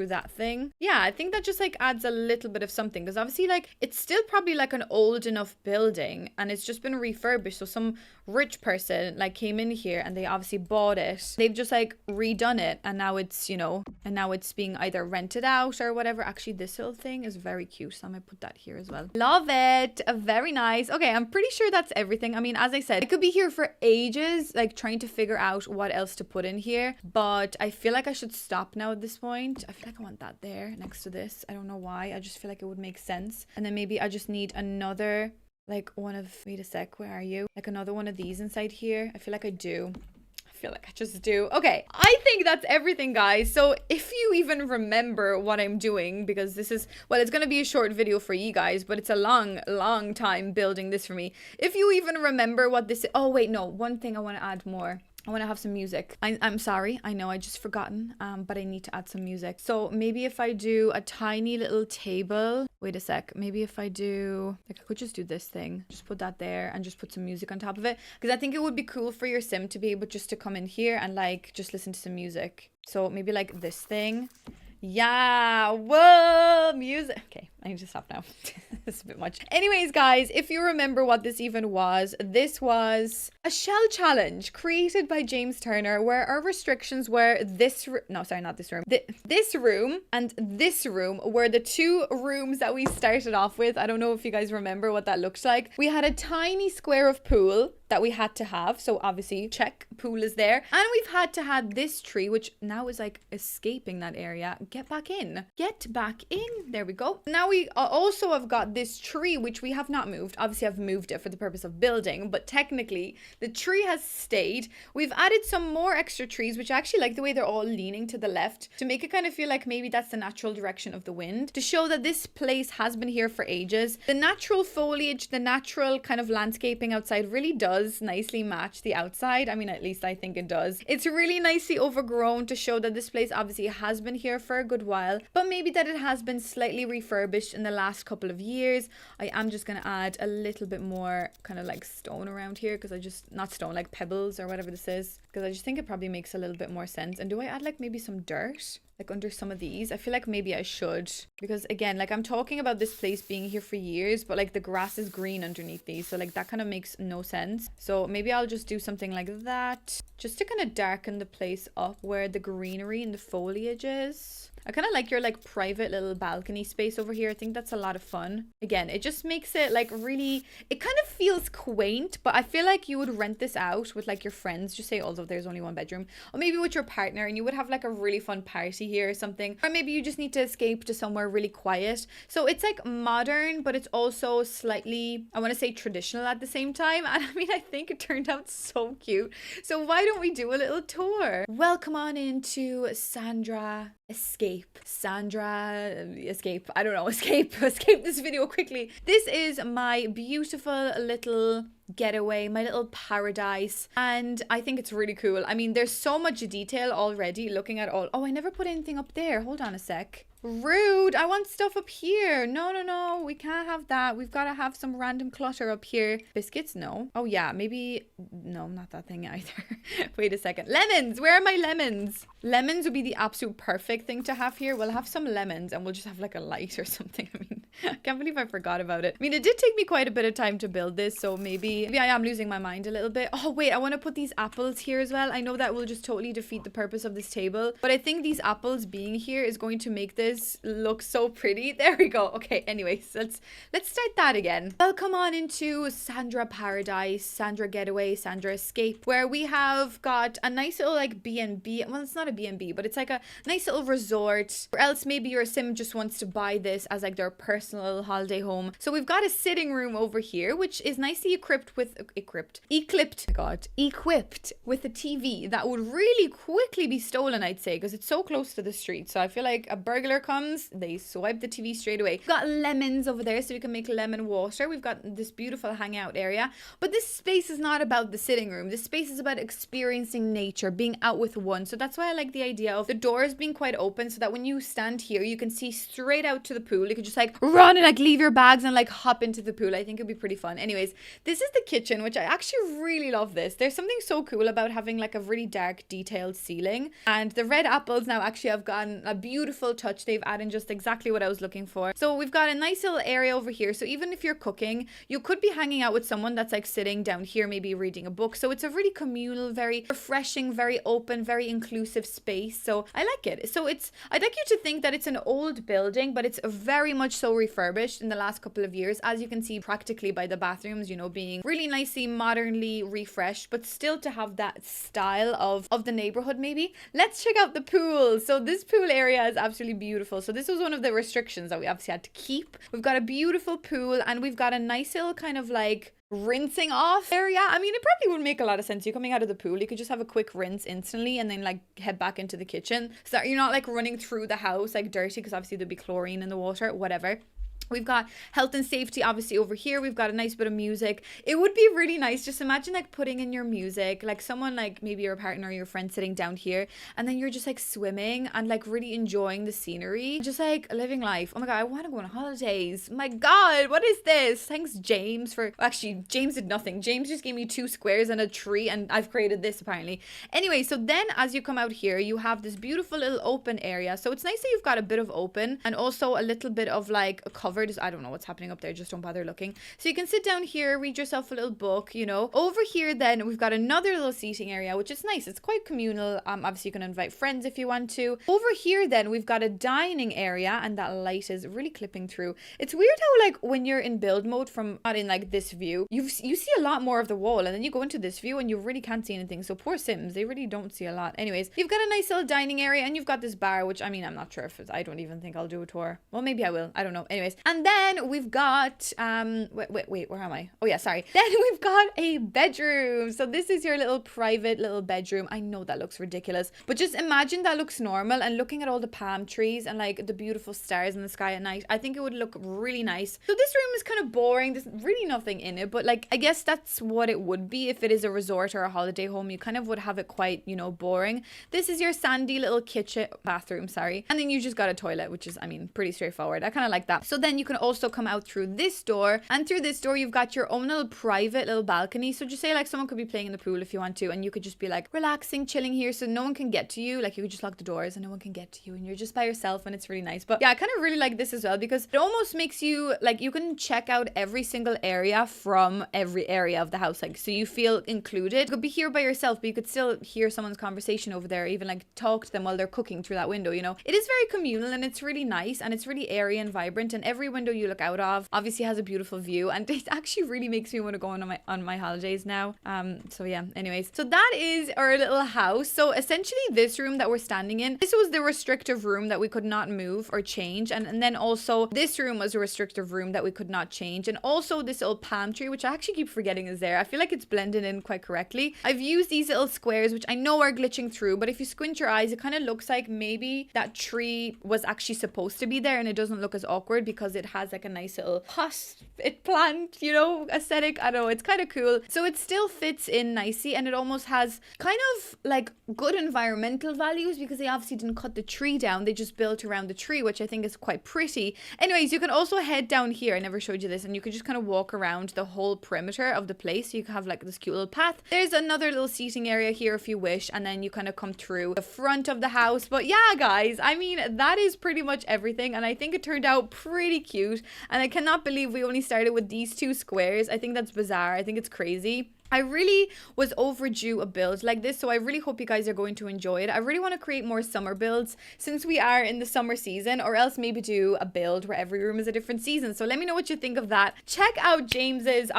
that thing. Yeah, I think that just like adds a little bit of something, because obviously like it's still probably like an old enough building and it's just been refurbished. So some rich person like came in here and they obviously bought it. They've just like redone it and now it's, you know, and now it's being either rented out or whatever. Actually, this little thing is very cute, so I'm gonna put that here as well. Love it. Very nice. Okay, I'm pretty sure that's everything. I mean, as I said, I could be here for ages like trying to figure out what else to put in here, but I feel like I should stop now at this point. I feel like I want that there next to this. I don't know why. I just feel like it would make sense. And then maybe I just need another, like one of, wait a sec, where are you? Like another one of these inside here. I feel like I do. I feel like I just do. Okay, I think that's everything, guys. So if you even remember what I'm doing, because this is, well, it's going to be a short video for you guys, but it's a long time building this for me. If you even remember what this is, oh wait, no, one thing I want to add more. I want to have some music. I'm sorry. I know I just forgotten, but I need to add some music. So maybe if I do a tiny little table, wait a sec. Maybe if I do, like I could just do this thing, just put that there and just put some music on top of it. Because I think it would be cool for your sim to be able just to come in here and like, just listen to some music. So maybe like this thing. Yeah, whoa, music. Okay, I need to stop now. This is a bit much. Anyways, guys, if you remember what this even was, this was a shell challenge created by James Turner, where our restrictions were this this room and this room were the two rooms that we started off with. I don't know if you guys remember what that looked like. We had a tiny square of pool that we had to have, so obviously check, pool is there, and we've had to have this tree, which now is like escaping that area. Get back in, there we go. Now we also have got this tree, which we have not moved. Obviously I've moved it for the purpose of building, but technically the tree has stayed. We've added some more extra trees, which I actually like the way they're all leaning to the left to make it kind of feel like maybe that's the natural direction of the wind, to show that this place has been here for ages. The natural foliage, the natural kind of landscaping outside really does nicely match the outside. I mean, at least I think it does. It's really nicely overgrown to show that this place obviously has been here for a good while, but maybe that it has been slightly refurbished in the last couple of years. I am just going to add a little bit more kind of like stone around here, because I just, not stone, like pebbles or whatever this is, because I just think it probably makes a little bit more sense. And do I add like maybe some dirt? Like under some of these? I feel like maybe I should, because again, like I'm talking about this place being here for years, but like the grass is green underneath these, so like that kind of makes no sense. So maybe I'll just do something like that, just to kind of darken the place up where the greenery and the foliage is. I kind of like your like private little balcony space over here. I think that's a lot of fun. Again, it just makes it like really, it kind of feels quaint, but I feel like you would rent this out with like your friends. Just say, although there's only one bedroom, or maybe with your partner, and you would have like a really fun party here or something. Or maybe you just need to escape to somewhere really quiet. So it's like modern, but it's also slightly, I want to say traditional at the same time. And I mean, I think it turned out so cute. So why don't we do a little tour? Welcome on into Sandra Escape. Sandra Escape. I don't know. Escape this video quickly. This is my beautiful little getaway, my little paradise, and I think it's really cool. I mean, there's so much detail already looking at all. Oh, I never put anything up there. Hold on a sec. Rude. I want stuff up here. No, we can't have that. We've got to have some random clutter up here. Biscuits? No. Oh yeah, maybe, no, not that thing either. Wait a second. Lemons. Where are my lemons? Lemons would be the absolute perfect thing to have here. We'll have some lemons and we'll just have like a light or something. I mean, I can't believe I forgot about it. I mean, it did take me quite a bit of time to build this, so maybe I am losing my mind a little bit. Oh wait, I want to put these apples here as well. I know that will just totally defeat the purpose of this table, but I think these apples being here is going to make this doors look so pretty. There we go. Okay, anyways, let's start that again. Welcome on into Sandra Paradise, Sandra Getaway, Sandra Escape, where we have got a nice little like B&B. Well, it's not a B&B, but it's like a nice little resort. Or else maybe your sim just wants to buy this as like their personal holiday home. So we've got a sitting room over here, which is nicely equipped with equipped with a TV that would really quickly be stolen, I'd say, because it's so close to the street. So I feel like a burglar comes, they swipe the TV straight away. We've got lemons over there, so we can make lemon water. We've got this beautiful hangout area. But this space is not about the sitting room. This space is about experiencing nature, being out with one. So that's why I like the idea of the doors being quite open, so that when you stand here, you can see straight out to the pool. You could just like run and like leave your bags and like hop into the pool. I think it'd be pretty fun. Anyways, this is the kitchen, which I actually really love this. There's something so cool about having like a really dark detailed ceiling, and the red apples now actually have gotten a beautiful touch. They've added just exactly what I was looking for. So we've got a nice little area over here. So even if you're cooking, you could be hanging out with someone that's like sitting down here, maybe reading a book. So it's a really communal, very refreshing, very open, very inclusive space. So I like it. So I'd like you to think that it's an old building, but it's very much so refurbished in the last couple of years, as you can see practically by the bathrooms, you know, being really nicely modernly refreshed, but still to have that style of the neighborhood. Maybe let's check out the pool. So this pool area is absolutely beautiful. So this was one of the restrictions that we obviously had to keep. We've got a beautiful pool, and we've got a nice little kind of like rinsing off area. I mean, it probably would make a lot of sense. You're coming out of the pool, you could just have a quick rinse instantly and then like head back into the kitchen, so that you're not like running through the house like dirty, because obviously there'd be chlorine in the water, whatever. We've got health and safety obviously over here. We've got a nice bit of music. It would be really nice, just imagine like putting in your music, like someone like maybe your partner or your friend sitting down here, and then you're just like swimming and like really enjoying the scenery, just like living life. Oh my god, I want to go on holidays. My god, what is this? Thanks James for, actually James did nothing. James just gave me 2 squares and a tree, and I've created this apparently. Anyway, so then as you come out here, you have this beautiful little open area. So it's nice that you've got a bit of open and also a little bit of like a cover. I don't know what's happening up there, just don't bother looking. So you can sit down here, read yourself a little book, you know. Over here then we've got another little seating area, which is nice. It's quite communal. Obviously you can invite friends if you want to. Over here then we've got a dining area, and that light is really clipping through. It's weird how like when you're in build mode, from not in like this view, you see a lot more of the wall, and then you go into this view and you really can't see anything. So poor Sims, they really don't see a lot. Anyways, you've got a nice little dining area, and you've got this bar, which I mean, I'm not sure if it's, I don't even think I'll do a tour. Well, maybe I will, I don't know. Anyways, and then we've got wait, where am I? Oh yeah, sorry. Then we've got a bedroom. So this is your little private little bedroom. I know that looks ridiculous, but just imagine that looks normal, and looking at all the palm trees and like the beautiful stars in the sky at night, I think it would look really nice. So this room is kind of boring. There's really nothing in it, but like I guess that's what it would be if it is a resort or a holiday home. You kind of would have it quite, you know, boring. This is your sandy little bathroom, sorry. And then you just got a toilet, which is, I mean, pretty straightforward. I kind of like that. So then you can also come out through this door, and through this door you've got your own little private little balcony. So just say like someone could be playing in the pool if you want to, and you could just be like relaxing, chilling here, so no one can get to you. Like you could just lock the doors and no one can get to you, and you're just by yourself, and it's really nice. But yeah, I kind of really like this as well, because it almost makes you like you can check out every single area from every area of the house, like so you feel included. You could be here by yourself, but you could still hear someone's conversation over there, even like talk to them while they're cooking through that window, you know. It is very communal, and it's really nice, and it's really airy and vibrant, and every window you look out of obviously has a beautiful view, and it actually really makes me want to go on my holidays now. So yeah, anyways, so that is our little house. So essentially this room that we're standing in, this was the restrictive room that we could not move or change, and then also this room was a restrictive room that we could not change, and also this little palm tree, which I actually keep forgetting is there. I feel like it's blended in quite correctly. I've used these little squares, which I know are glitching through, but if you squint your eyes, it kind of looks like maybe that tree was actually supposed to be there, and it doesn't look as awkward because it has like a nice little plant, you know, aesthetic. I don't know, it's kind of cool. So it still fits in nicely, and it almost has kind of like good environmental values, because they obviously didn't cut the tree down, they just built around the tree, which I think is quite pretty. Anyways, you can also head down here, I never showed you this, and you could just kind of walk around the whole perimeter of the place. So you can have like this cute little path. There's another little seating area here if you wish, and then you kind of come through the front of the house. But yeah guys, I mean, that is pretty much everything, and I think it turned out pretty cute, and I cannot believe we only started with these 2 squares. I think that's bizarre. I think it's crazy. I really was overdue a build like this, so I really hope you guys are going to enjoy it. I really want to create more summer builds since we are in the summer season, or else maybe do a build where every room is a different season. So let me know what you think of that. Check out James's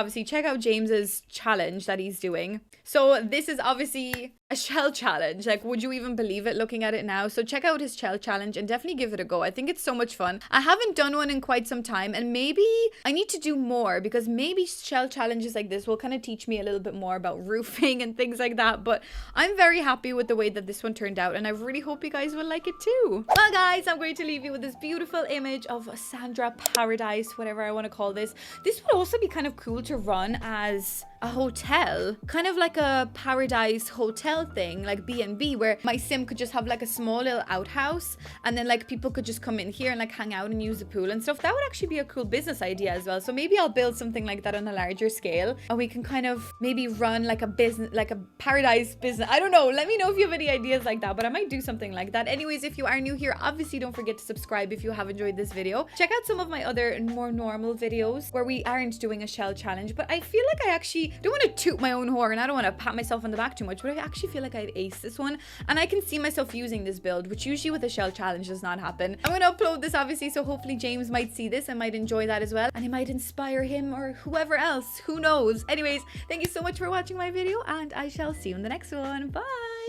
challenge that he's doing. So this is obviously a shell challenge. Like, would you even believe it looking at it now? So check out his shell challenge and definitely give it a go. I think it's so much fun. I haven't done one in quite some time, and maybe I need to do more, because maybe shell challenges like this will kind of teach me a little bit more about roofing and things like that. But I'm very happy with the way that this one turned out, and I really hope you guys will like it too. Well guys, I'm going to leave you with this beautiful image of Sandra Paradise, whatever I want to call this. This would also be kind of cool to run as a hotel, kind of like a paradise hotel thing, like B&B, where my sim could just have like a small little outhouse, and then like people could just come in here and like hang out and use the pool and stuff. That would actually be a cool business idea as well. So maybe I'll build something like that on a larger scale, and we can kind of maybe run like a business, like a paradise business. I don't know, let me know if you have any ideas like that, but I might do something like that. Anyways, if you are new here, obviously don't forget to subscribe if you have enjoyed this video. Check out some of my other more normal videos where we aren't doing a shell challenge, but I feel like I actually don't want to toot my own horn, and I don't want to pat myself on the back too much, but I actually feel like I'd ace this one, and I can see myself using this build, which usually with a shell challenge does not happen. I'm going to upload this obviously, so hopefully James might see this and might enjoy that as well, and it might inspire him or whoever else, who knows. Anyways, thank you so much for watching my video, and I shall see you in the next one. Bye.